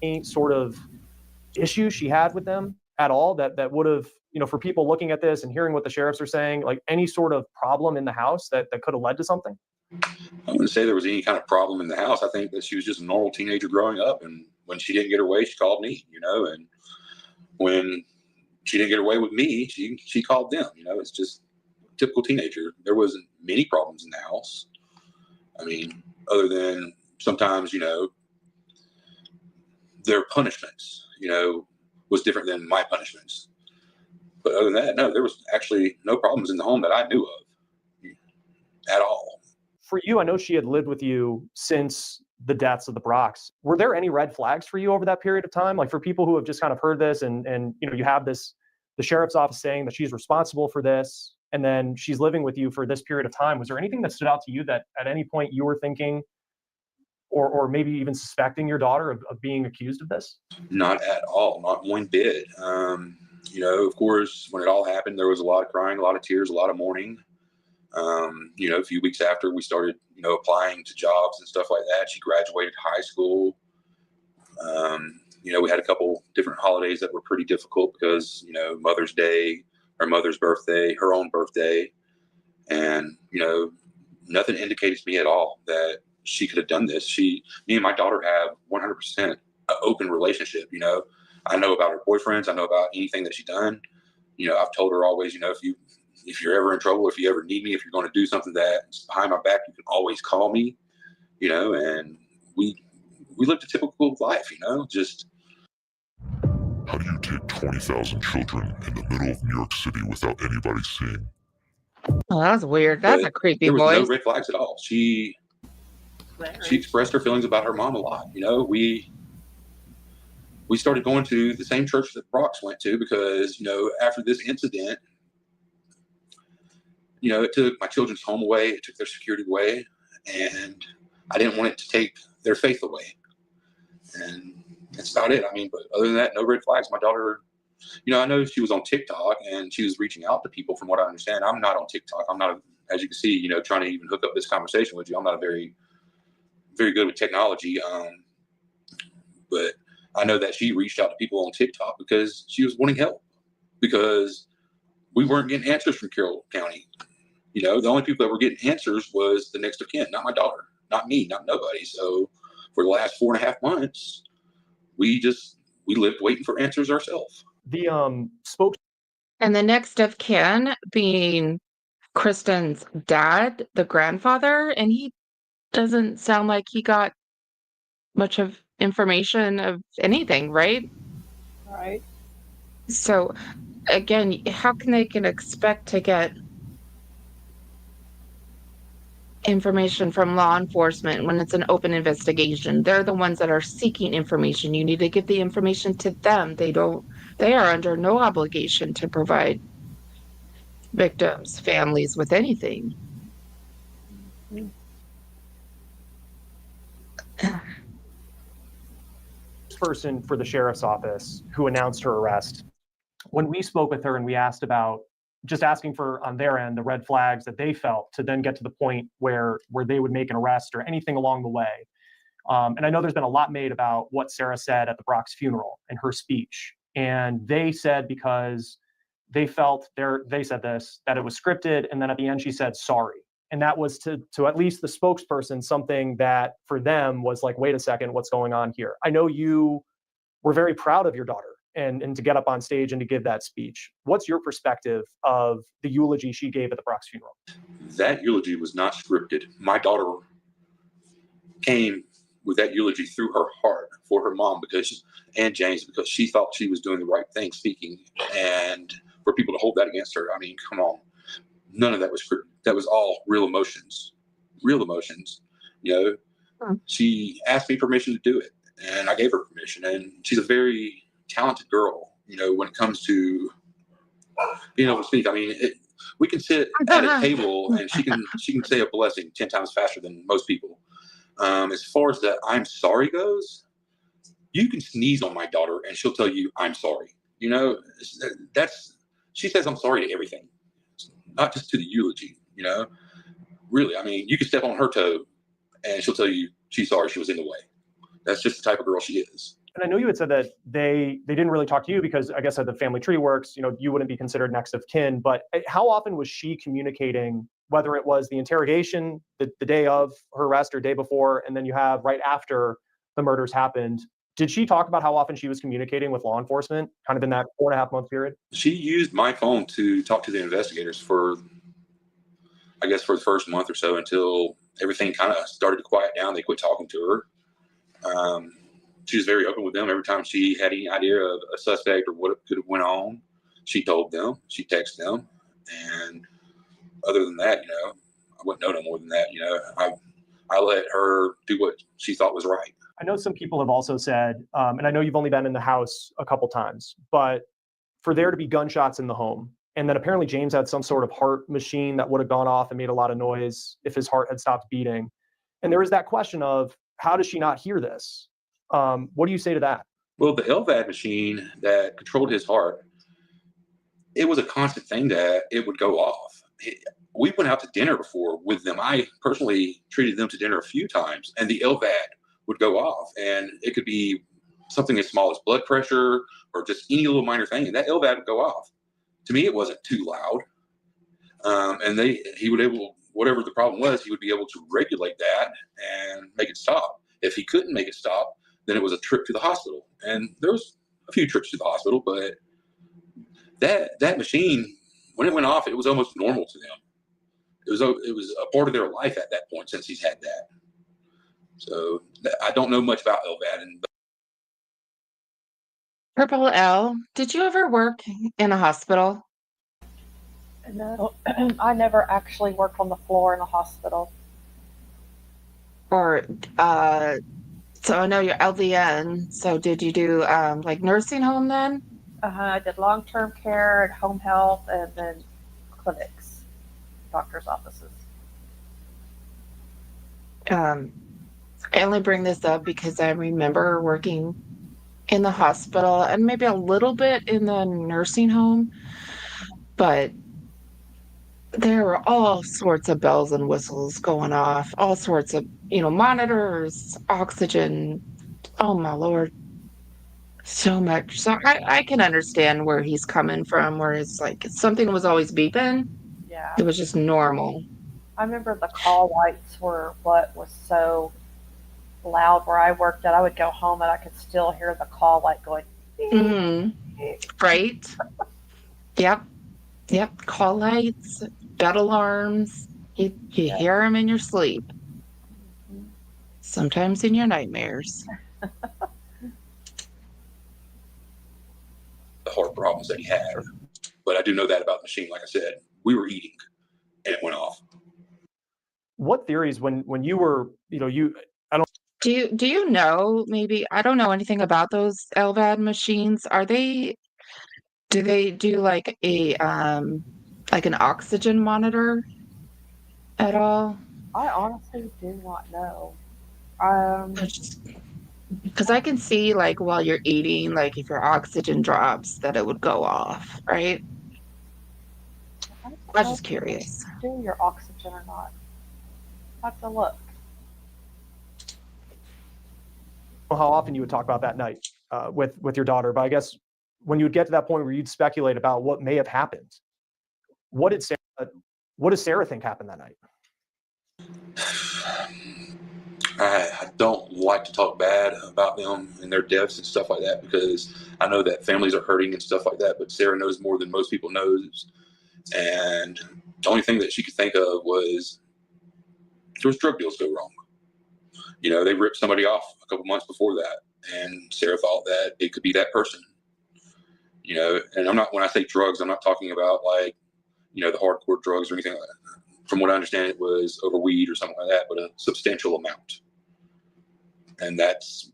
Any sort of issue she had with them at all that would have, you know, for people looking at this and hearing what the sheriffs are saying, like any sort of problem in the house that could have led to something? I wouldn't say there was any kind of problem in the house. I think that she was just a normal teenager growing up, and when she didn't get her way, she called me, you know, and when she didn't get her way with me, she called them, you know. It's just a typical teenager. There wasn't many problems in the house. I mean, other than sometimes, you know, their punishments, you know, was different than my punishments. But other than that, no, there was actually no problems in the home that I knew of at all. For you, I know she had lived with you since the deaths of the Brocks. Were there any red flags for you over that period of time? Like for people who have just kind of heard this and you know, you have this, the sheriff's office saying that she's responsible for this, and then she's living with you for this period of time. Was there anything that stood out to you that at any point you were thinking or maybe even suspecting your daughter of being accused of this? Not at all, not one bit. You know, of course, when it all happened, there was a lot of crying, a lot of tears, a lot of mourning. You know, a few weeks after we started, you know, applying to jobs and stuff like that, she graduated high school. You know, we had a couple different holidays that were pretty difficult because, you know, Mother's Day, her mother's birthday, her own birthday. And, you know, nothing indicated to me at all that she could have done this. Me and my daughter have 100% an open relationship. You know, I know about her boyfriends. I know about anything that she's done. You know, I've told her always, you know, if you're ever in trouble, if you ever need me, if you're going to do something that's behind my back, you can always call me, you know. And we lived a typical life, you know, just. How do you take 20,000 children in the middle of New York City without anybody seeing? Oh, that's weird. That's a creepy voice. There was no red flags at all. She expressed her feelings about her mom a lot. You know, we started going to the same church that Brock's went to because, you know, after this incident, you know, it took my children's home away, it took their security away, and I didn't want it to take their faith away. And that's about it. I mean, but other than that, no red flags. My daughter, you know, I know she was on TikTok and she was reaching out to people from what I understand. I'm not on TikTok. I'm not, as you can see, you know, trying to even hook up this conversation with you. I'm not very good with technology. But I know that she reached out to people on TikTok because she was wanting help because we weren't getting answers from Carroll County. You know, the only people that were getting answers was the next of kin, not my daughter, not me, not nobody. So for the last 4.5 months, we lived waiting for answers ourselves. The spokes. And the next of kin being Kristen's dad, the grandfather, and he doesn't sound like he got much of information of anything, right? Right. So again, how can they expect to get information from law enforcement when it's an open investigation? They're the ones that are seeking information. You need to give the information to them. They are under no obligation to provide victims, families with anything. Person for the sheriff's office who announced her arrest, when we spoke with her and we asked about just asking for on their end the red flags that they felt to then get to the point where they would make an arrest or anything along the way. And I know there's been a lot made about what Sarah said at the Brock's funeral in her speech. And they said because they felt they said this, that it was scripted. And then at the end, she said, sorry. And that was to at least the spokesperson, something that for them was like, wait a second, what's going on here? I know you were very proud of your daughter and to get up on stage and to give that speech. What's your perspective of the eulogy she gave at the Brock's funeral? That eulogy was not scripted. My daughter came with that eulogy through her heart for her mom and James, because she thought she was doing the right thing speaking, and for people to hold that against her, I mean, come on. None of that was scripted. That was all real emotions. She asked me permission to do it, and I gave her permission. And she's a very talented girl, when it comes to being able to speak. I mean, we can sit at a table and she can say a blessing 10 times faster than most people. As far as that I'm sorry goes, you can sneeze on my daughter and she'll tell you I'm sorry. She says I'm sorry to everything, not just to the eulogy. Really, I mean, you can step on her toe and she'll tell you she's sorry she was in the way. That's just the type of girl she is. And I know you had said that they didn't really talk to you because I guess how the family tree works, you wouldn't be considered next of kin. But how often was she communicating, whether it was the interrogation, the day of her arrest or day before, and then you have right after the murders happened? Did she talk about how often she was communicating with law enforcement, kind of in that 4.5 month period? She used my phone to talk to the investigators for the first month or so, until everything kind of started to quiet down. They quit talking to her. She was very open with them. Every time she had any idea of a suspect or what could have went on, she told them, she texted them. And other than that, I wouldn't know no more than that. I let her do what she thought was right. I know some people have also said, and I know you've only been in the house a couple times, but for there to be gunshots in the home, and then apparently James had some sort of heart machine that would have gone off and made a lot of noise if his heart had stopped beating. And there was that question of, how does she not hear this? What do you say to that? Well, the LVAD machine that controlled his heart, it was a constant thing that it would go off. We went out to dinner before with them. I personally treated them to dinner a few times, and the LVAD would go off. And it could be something as small as blood pressure or just any little minor thing, and that LVAD would go off. To me, it wasn't too loud. He would whatever the problem was, he would be able to regulate that and make it stop. If he couldn't make it stop, then it was a trip to the hospital. And there was a few trips to the hospital, but that machine, when it went off, it was almost normal to them. It was a part of their life at that point, since he's had that. So I don't know much about LVAD. Purple L, did you ever work in a hospital? No, I never actually worked on the floor in a hospital. Or, so I know you're LVN, so did you do like nursing home then? I did long-term care and home health, and then clinics, doctor's offices. I only bring this up because I remember working in the hospital and maybe a little bit in the nursing home, but there were all sorts of bells and whistles going off, all sorts of, monitors, oxygen. Oh my Lord. So much. So I can understand where he's coming from, where it's like something was always beeping. Yeah. It was just normal. I remember the call lights were what was so loud where I worked at. I would go home and I could still hear the call light going. Right. Yep. Call lights, bed alarms. You hear them in your sleep. Sometimes in your nightmares. The heart problems that he had. But I do know that about the machine. Like I said, we were eating and it went off. What theories when you were, Do you know, maybe, I don't know anything about those LVAD machines. Do they do like an oxygen monitor at all? I honestly do not know. Because I can see, like, while you're eating, like, if your oxygen drops, that it would go off, right? I was just curious. Do your oxygen or not? I have to look. How often you would talk about that night with your daughter, but I guess when you would get to that point where you'd speculate about what may have happened, what does Sarah think happened that night? I don't like to talk bad about them and their deaths and stuff like that, because I know that families are hurting and stuff like that, but Sarah knows more than most people knows. And the only thing that she could think of was there was drug deals go wrong. You know, they ripped somebody off a couple months before that, and Sarah thought that it could be that person. You know, and when I say drugs, I'm not talking about like, you know, the hardcore drugs or anything like that. From what I understand, it was over weed or something like that, but a substantial amount. And that's,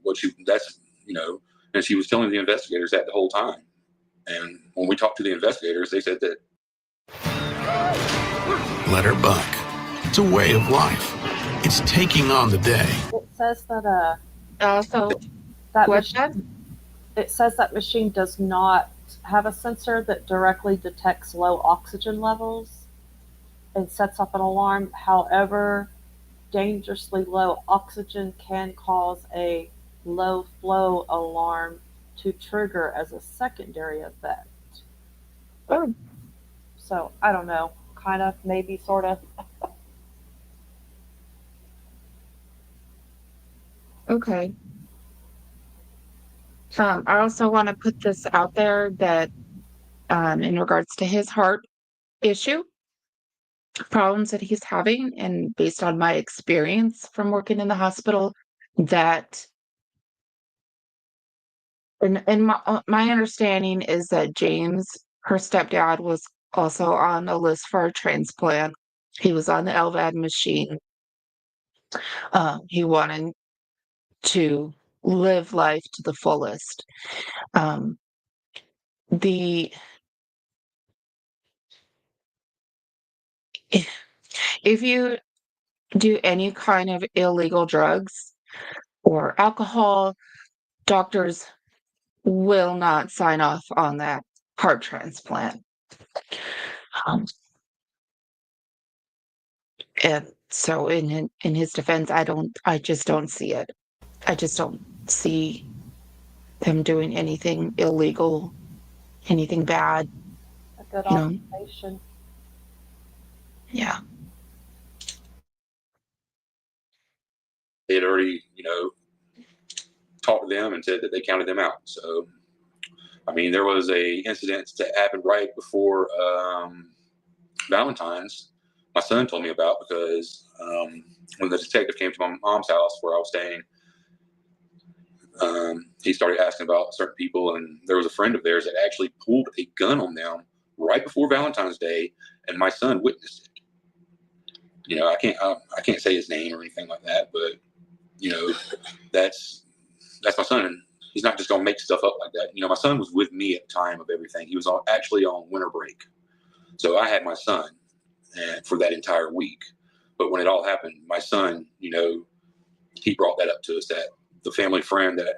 you know, and she was telling the investigators that the whole time. And when we talked to the investigators, they said that. Let her buck. It's a way of life. It's taking on the day. It says that it says that machine does not have a sensor that directly detects low oxygen levels and sets up an alarm. However, dangerously low oxygen can cause a low flow alarm to trigger as a secondary event. So I don't know, kind of, maybe, sort of. Okay. I also want to put this out there that in regards to his heart issue, problems that he's having, and based on my experience from working in the hospital, that and my understanding is that James, her stepdad, was also on a list for a transplant. He was on the LVAD machine. He wanted to live life to the fullest. If you do any kind of illegal drugs or alcohol, doctors will not sign off on that heart transplant. And so in his defense, I just don't see it. I just don't see them doing anything illegal, anything bad. A good You know? observation. Yeah. They had already, you know, talked to them and said that they counted them out. So, I mean, there was a incident that happened right before Valentine's. My son told me about, because when the detective came to my mom's house where I was staying, he started asking about certain people, and there was a friend of theirs that actually pulled a gun on them right before Valentine's Day, and my son witnessed it. You know, I can't say his name or anything like that, but you know, that's my son, and he's not just gonna make stuff up like that. You know, my son was with me at the time of everything. He was actually on winter break, so I had my son and for that entire week. But when it all happened, my son, you know, he brought that up to us, that the family friend that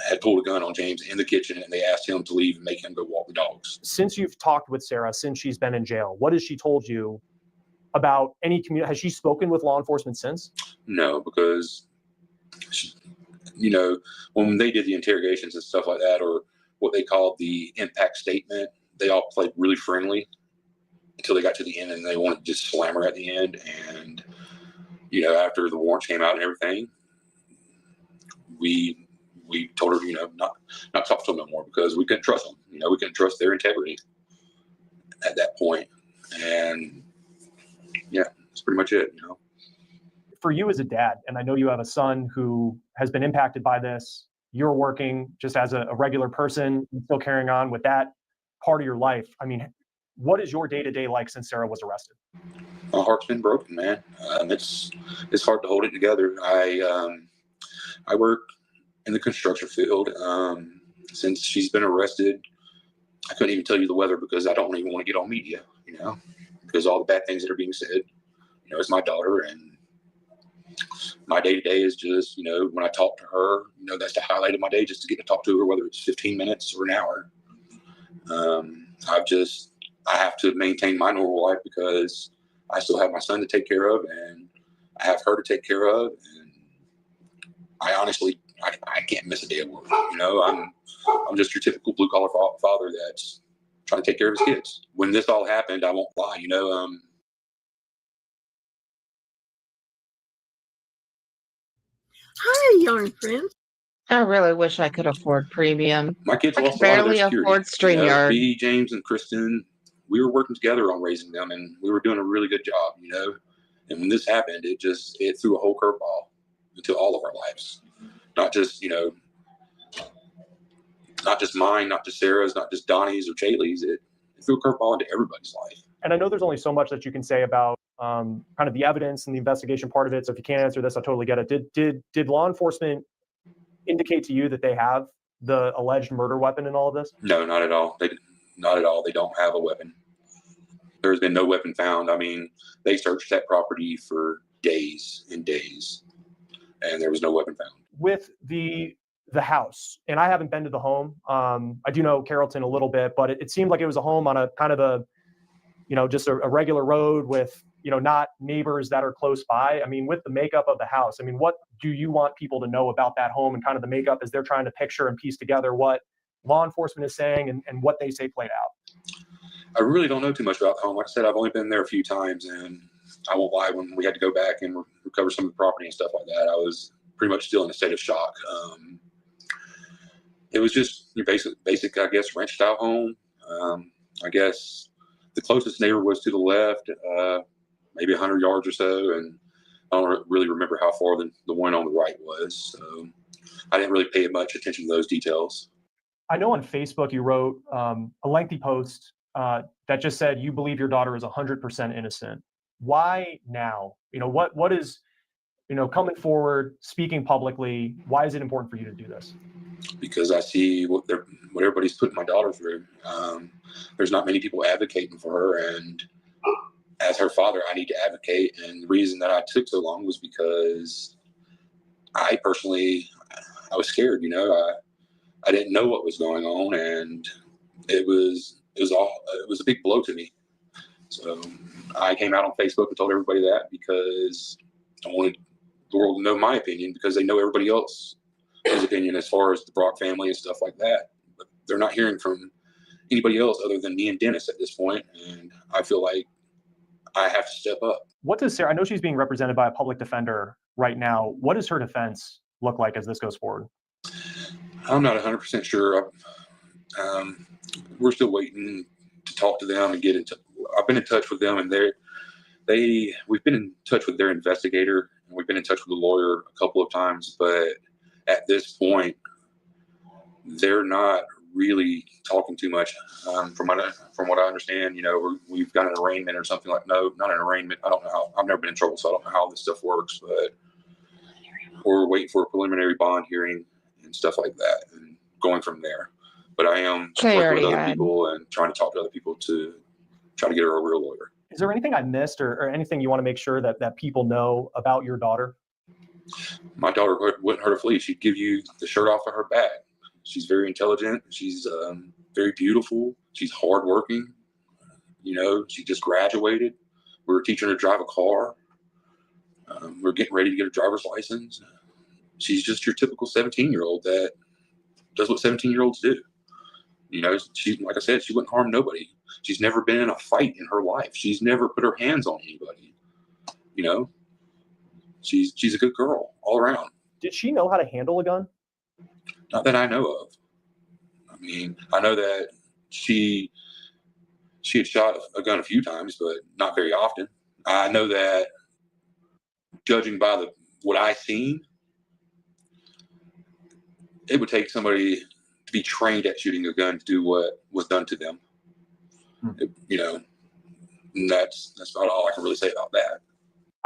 had pulled a gun on James in the kitchen, and they asked him to leave and make him go walk the dogs. Since you've talked with Sarah, since she's been in jail, what has she told you about any community? Has she spoken with law enforcement since? No, because you know, when they did the interrogations and stuff like that, or what they called the impact statement, they all played really friendly until they got to the end, and they wanted to just slam her at the end. And you know, after the warrants came out and everything, we told her, you know, not talk to them no more, because we couldn't trust them. You know, we couldn't trust their integrity at that point. And yeah, that's pretty much it. You know. For you as a dad, and I know you have a son who has been impacted by this, you're working just as a regular person and still carrying on with that part of your life. I mean, what is your day-to-day like since Sarah was arrested? My heart's been broken, man. It's hard to hold it together. I work in the construction field. Since she's been arrested, I couldn't even tell you the weather, because I don't even want to get on media, you know, because all the bad things that are being said. You know, it's my daughter, and my day-to-day is just, you know, when I talk to her, you know, that's the highlight of my day, just to get to talk to her, whether it's 15 minutes or an hour. I have to maintain my normal life, because I still have my son to take care of, and I have her to take care of. And I honestly, I can't miss a day of work. You know, I'm just your typical blue-collar father that's trying to take care of his kids. When this all happened, I won't lie, you know, Hi, young friend. I really wish I could afford premium. my kids I lost could a lot of their barely security. afford You know, StreamYard. me, James, and Kristen, we were working together on raising them, and we were doing a really good job, you know. And when this happened, it threw a whole curveball. into all of our lives, not just, not just mine, not just Sarah's, not just Donnie's or Jaylee's. It threw a curveball into everybody's life. And I know there's only so much that you can say about kind of the evidence and the investigation part of it. So if you can't answer this, I totally get it. Did law enforcement indicate to you that they have the alleged murder weapon in all of this? No, not at all. Not at all. They don't have a weapon. There's been no weapon found. I mean, they searched that property for days and days, and there was no weapon found. With the house, and I haven't been to the home. I do know Carrollton a little bit, but it seemed like it was a home on a kind of a, just a regular road with, not neighbors that are close by. I mean, with the makeup of the house, I mean, what do you want people to know about that home and kind of the makeup as they're trying to picture and piece together what law enforcement is saying and what they say played out? I really don't know too much about the home. Like I said, I've only been there a few times, and I won't lie, when we had to go back and recover some of the property and stuff like that, I was pretty much still in a state of shock. It was just your basic, I guess, ranch style home. I guess the closest neighbor was to the left, maybe 100 yards or so, and I don't really remember how far the one on the right was. So I didn't really pay much attention to those details. I know on Facebook you wrote a lengthy post that just said you believe your daughter is 100% innocent. Why now? What is, coming forward, speaking publicly, why is it important for you to do this? Because I see what everybody's putting my daughter through. There's not many people advocating for her, and as her father, I need to advocate. And the reason that I took so long was because I was scared. I didn't know what was going on, and it was a big blow to me. So I came out on Facebook and told everybody that because I wanted the world to know my opinion, because they know everybody else's opinion as far as the Brock family and stuff like that. But they're not hearing from anybody else other than me and Dennis at this point, and I feel like I have to step up. What does Sarah, I know she's being represented by a public defender right now. What does her defense look like as this goes forward? I'm not 100% sure. We're still waiting to talk to them and get into. I've been in touch with them, and we've been in touch with their investigator, and we've been in touch with the lawyer a couple of times. But at this point, they're not really talking too much. From what I understand, we've got an arraignment or something like. No, not an arraignment. I don't know how. I've never been in trouble, so I don't know how this stuff works. But we're waiting for a preliminary bond hearing and stuff like that, and going from there. But I am working with other people and trying to talk to other people to try to get her a real lawyer. Is there anything I missed or anything you want to make sure that people know about your daughter? My daughter wouldn't hurt a flea. She'd give you the shirt off of her back. She's very intelligent. She's very beautiful. She's hardworking. She just graduated. We were teaching her to drive a car. We're getting ready to get a driver's license. She's just your typical 17-year-old that does what 17-year-olds do. She, like I said, she wouldn't harm nobody. She's never been in a fight in her life. She's never put her hands on anybody. She's a good girl all around. Did she know how to handle a gun? Not that I know of. I mean, I know that she had shot a gun a few times, but not very often. I know that, judging by what I seen, it would take somebody to be trained at shooting a gun to do what was done to them. And that's about all I can really say about that.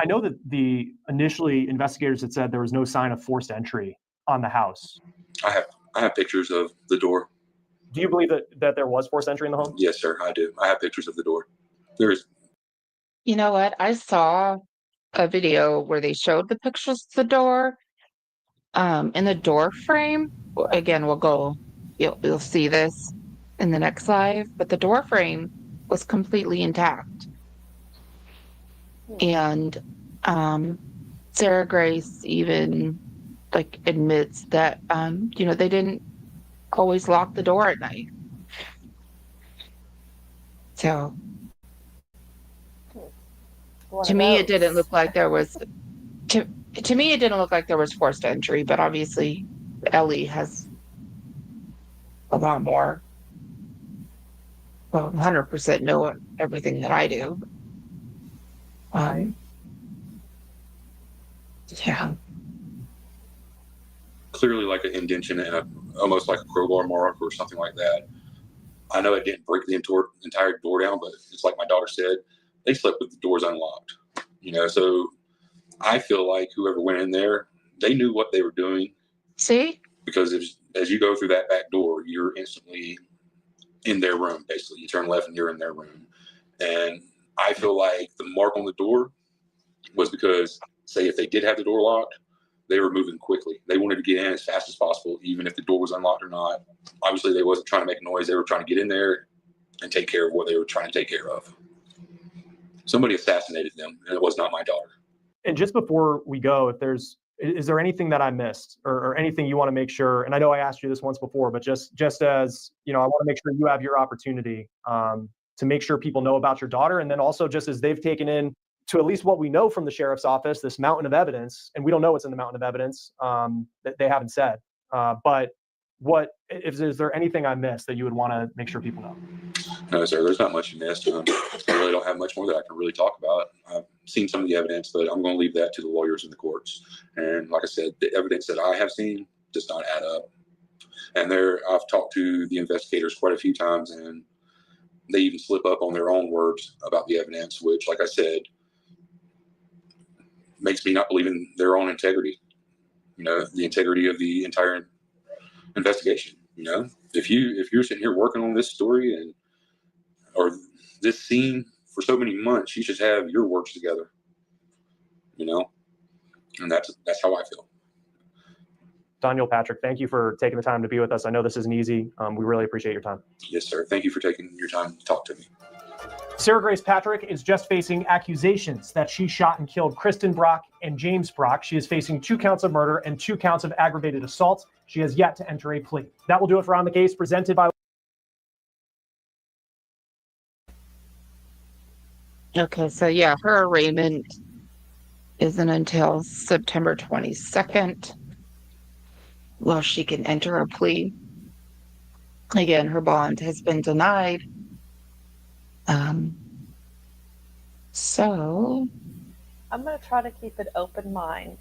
I know that the initially investigators had said there was no sign of forced entry on the house. I have pictures of the door. Do you believe that there was forced entry in the home? Yes, sir, I do. I have pictures of the door. There is. You know what? I saw a video where they showed the pictures of the door. In the door frame, again, you'll see this in the next live, but the door frame was completely intact. And Sarah Grace even admits that they didn't always lock the door at night. So to me it didn't look like there was forced entry, but obviously Ellie has a lot more. 100% know everything that I do. Yeah. clearly like an indentation and almost like a crowbar mark or something like that. I know it didn't break the entire door down, but it's like my daughter said, they slept with the doors unlocked. So I feel like whoever went in there, they knew what they were doing. See? Because as you go through that back door, you're instantly in their room, basically. You turn left and you're in their room. And I feel like the mark on the door was because, say, if they did have the door locked, they were moving quickly. They wanted to get in as fast as possible, even if the door was unlocked or not. Obviously, they wasn't trying to make noise. They were trying to get in there and take care of what they were trying to take care of. Somebody assassinated them, and it was not my daughter. And just before we go, is there anything that I missed or anything you want to make sure? And I know I asked you this once before, but just as, I want to make sure you have your opportunity to make sure people know about your daughter. And then also just as they've taken in to at least what we know from the sheriff's office, this mountain of evidence, and we don't know what's in the mountain of evidence that they haven't said. But is there anything I missed that you would want to make sure people know? No, sir, there's not much you missed. I really don't have much more that I can really talk about. I've seen some of the evidence, but I'm going to leave that to the lawyers in the courts. And like I said, the evidence that I have seen does not add up. And I've talked to the investigators quite a few times, and they even slip up on their own words about the evidence, which, like I said, makes me not believe in their own integrity. The integrity of the entire investigation. If you're sitting here working on this story or this scene for so many months, you should have your works together. And that's how I feel. Daniel Patrick, thank you for taking the time to be with us. I know this isn't easy. We really appreciate your time. Yes, sir. Thank you for taking your time to talk to me. Sarah Grace Patrick is just facing accusations that she shot and killed Kristen Brock and James Brock. She is facing 2 counts of murder and 2 counts of aggravated assault. She has yet to enter a plea. That will do it for On the Case, presented by... Okay, so yeah, her arraignment isn't until September 22nd. Well, she can enter a plea. Again, her bond has been denied. So I'm going to try to keep an open mind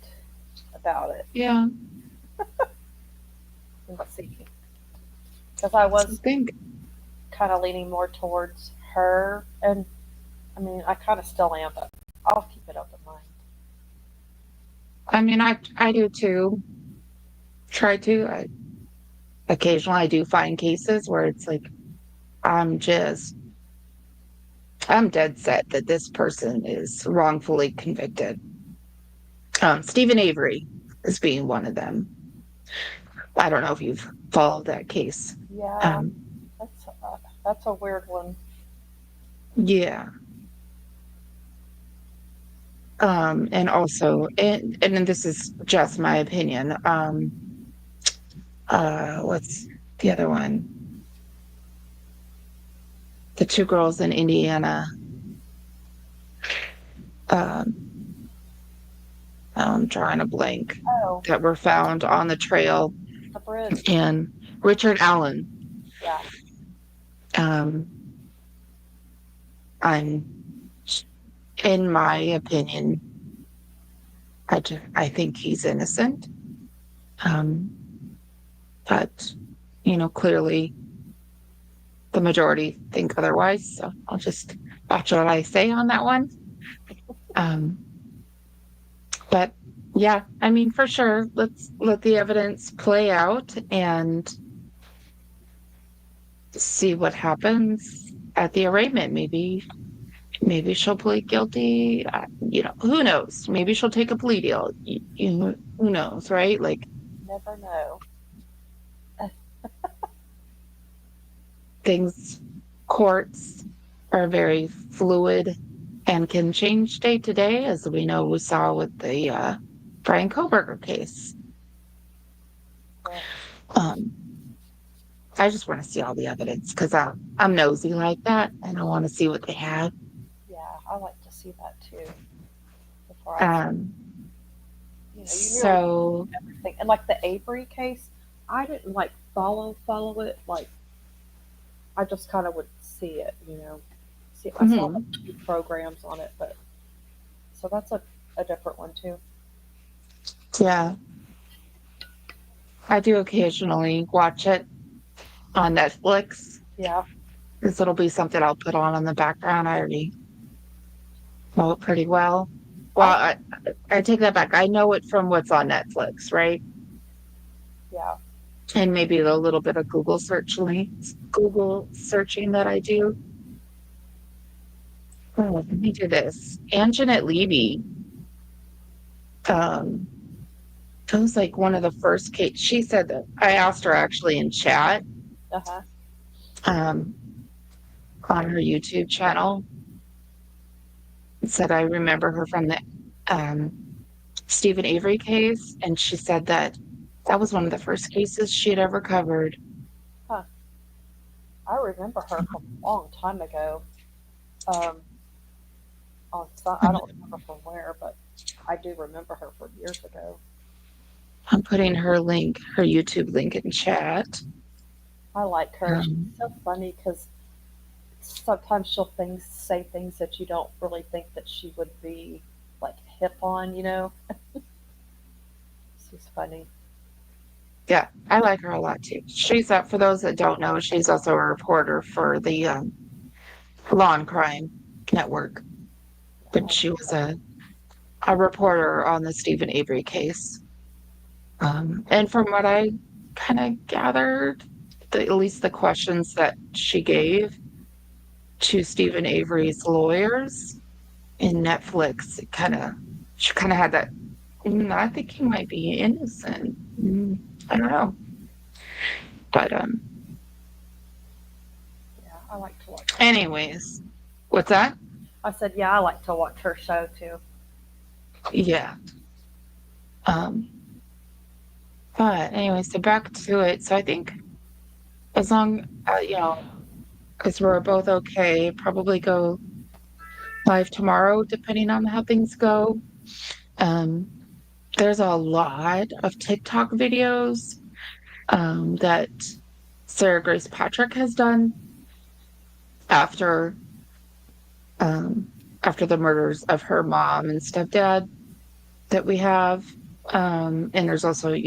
about it. Yeah. Let's see. Because I was kind of leaning more towards her. And I mean, I kind of still am, but I'll keep an open mind. I mean, I do too. Try to. Occasionally I do find cases where it's like, I'm dead set that this person is wrongfully convicted. Stephen Avery is being one of them. I don't know if you've followed that case. Yeah, that's a weird one. Yeah. And also, and then this is just my opinion. What's the other one? The 2 girls in Indiana. I'm drawing a blank. That were found on the trail. The bridge. And Richard Allen. Yeah. In my opinion, I think he's innocent. But, clearly the majority think otherwise. So I'll just watch what I say on that one. But yeah, I mean, for sure, let's let the evidence play out and see what happens at the arraignment. Maybe she'll plead guilty. Who knows? Maybe she'll take a plea deal. Who knows, right? Like, never know. Courts are very fluid and can change day to day, as we saw with the Brian Koberger case. I just want to see all the evidence because I'm nosy like that, and I want to see what they have. Yeah, I like to see that too. Before I so everything, and like the Avery case, I didn't follow it. Like, I just kind of would see it, See, I saw the 2 programs on it, but so that's a different one too. Yeah. I do occasionally watch it on Netflix. Yeah. This will be something I'll put on in the background. I already know it pretty well. Well, I take that back. I know it from what's on Netflix, right? Yeah. And maybe a little bit of Google searching that I do. Oh, let me do this. Anjanette Levy. It was like one of the first case. She said that I asked her actually in chat, Uh-huh. on her YouTube channel. It said I remember her from the Stephen Avery case, and she said that that was one of the first cases she had ever covered. Huh. I remember her from a long time ago. I don't remember from where, but I do remember her from years ago. I'm putting her YouTube link in chat. I like her. She's so funny because sometimes she'll say things that you don't really think that she would be like hip on, you know? She's funny. Yeah, I like her a lot too. She's for those that don't know, she's also a reporter for the Law and Crime Network. But she was a reporter on the Stephen Avery case. And from what I kind of gathered, at least the questions that she gave to Stephen Avery's lawyers in Netflix, she kind of had that, I think he might be innocent. I don't know. But, Yeah, I like to watch her. Anyways, what's that? I said, yeah, I like to watch her show too. Yeah. But anyway, so back to it. So I think as long, because we're both okay, probably go live tomorrow, depending on how things go. There's a lot of TikTok videos that Sarah Grace Patrick has done after the murders of her mom and stepdad that we have. And there's also,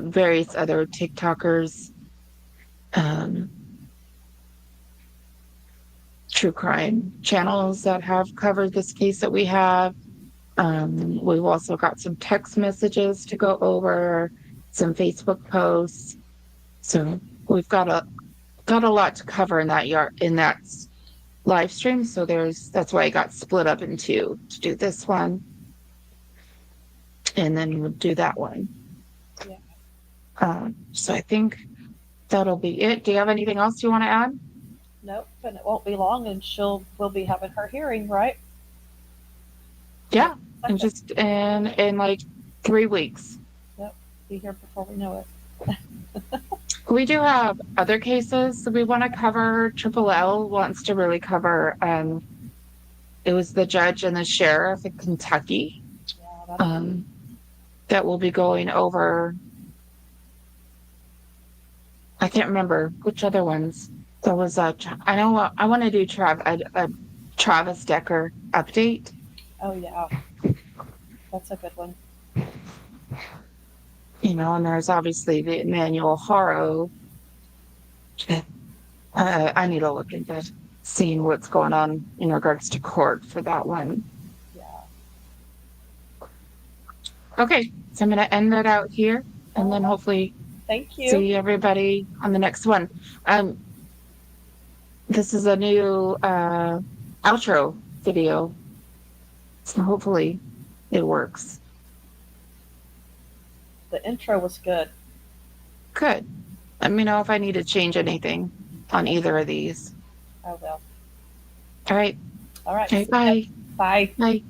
various other TikTokers, true crime channels that have covered this case that we have. We've also got some text messages to go over, some Facebook posts. So we've got a lot to cover in that live stream. So that's why it got split up in two, to do this one, and then we'll do that one. Yeah. So I think that'll be it. Do you have anything else you want to add? Nope, and it won't be long, and we'll be having her hearing, right? Yeah, and just in like 3 weeks. Yep, be here before we know it. We do have other cases that we want to cover. Triple L wants to really cover. It was the judge and the sheriff in Kentucky that will be going over. I can't remember which other ones. There was I know I want to do a Travis Decker update. Oh yeah, that's a good one. And there's obviously the Emmanuel Haro. I need to look into seeing what's going on in regards to court for that one. Yeah. Okay, so I'm going to end that out here, and then hopefully thank you. See everybody on the next one. This is a new outro video, so hopefully it works. The intro was good. Good. Let me know if I need to change anything on either of these. I will. All right. All right. Okay, bye. Bye. Bye.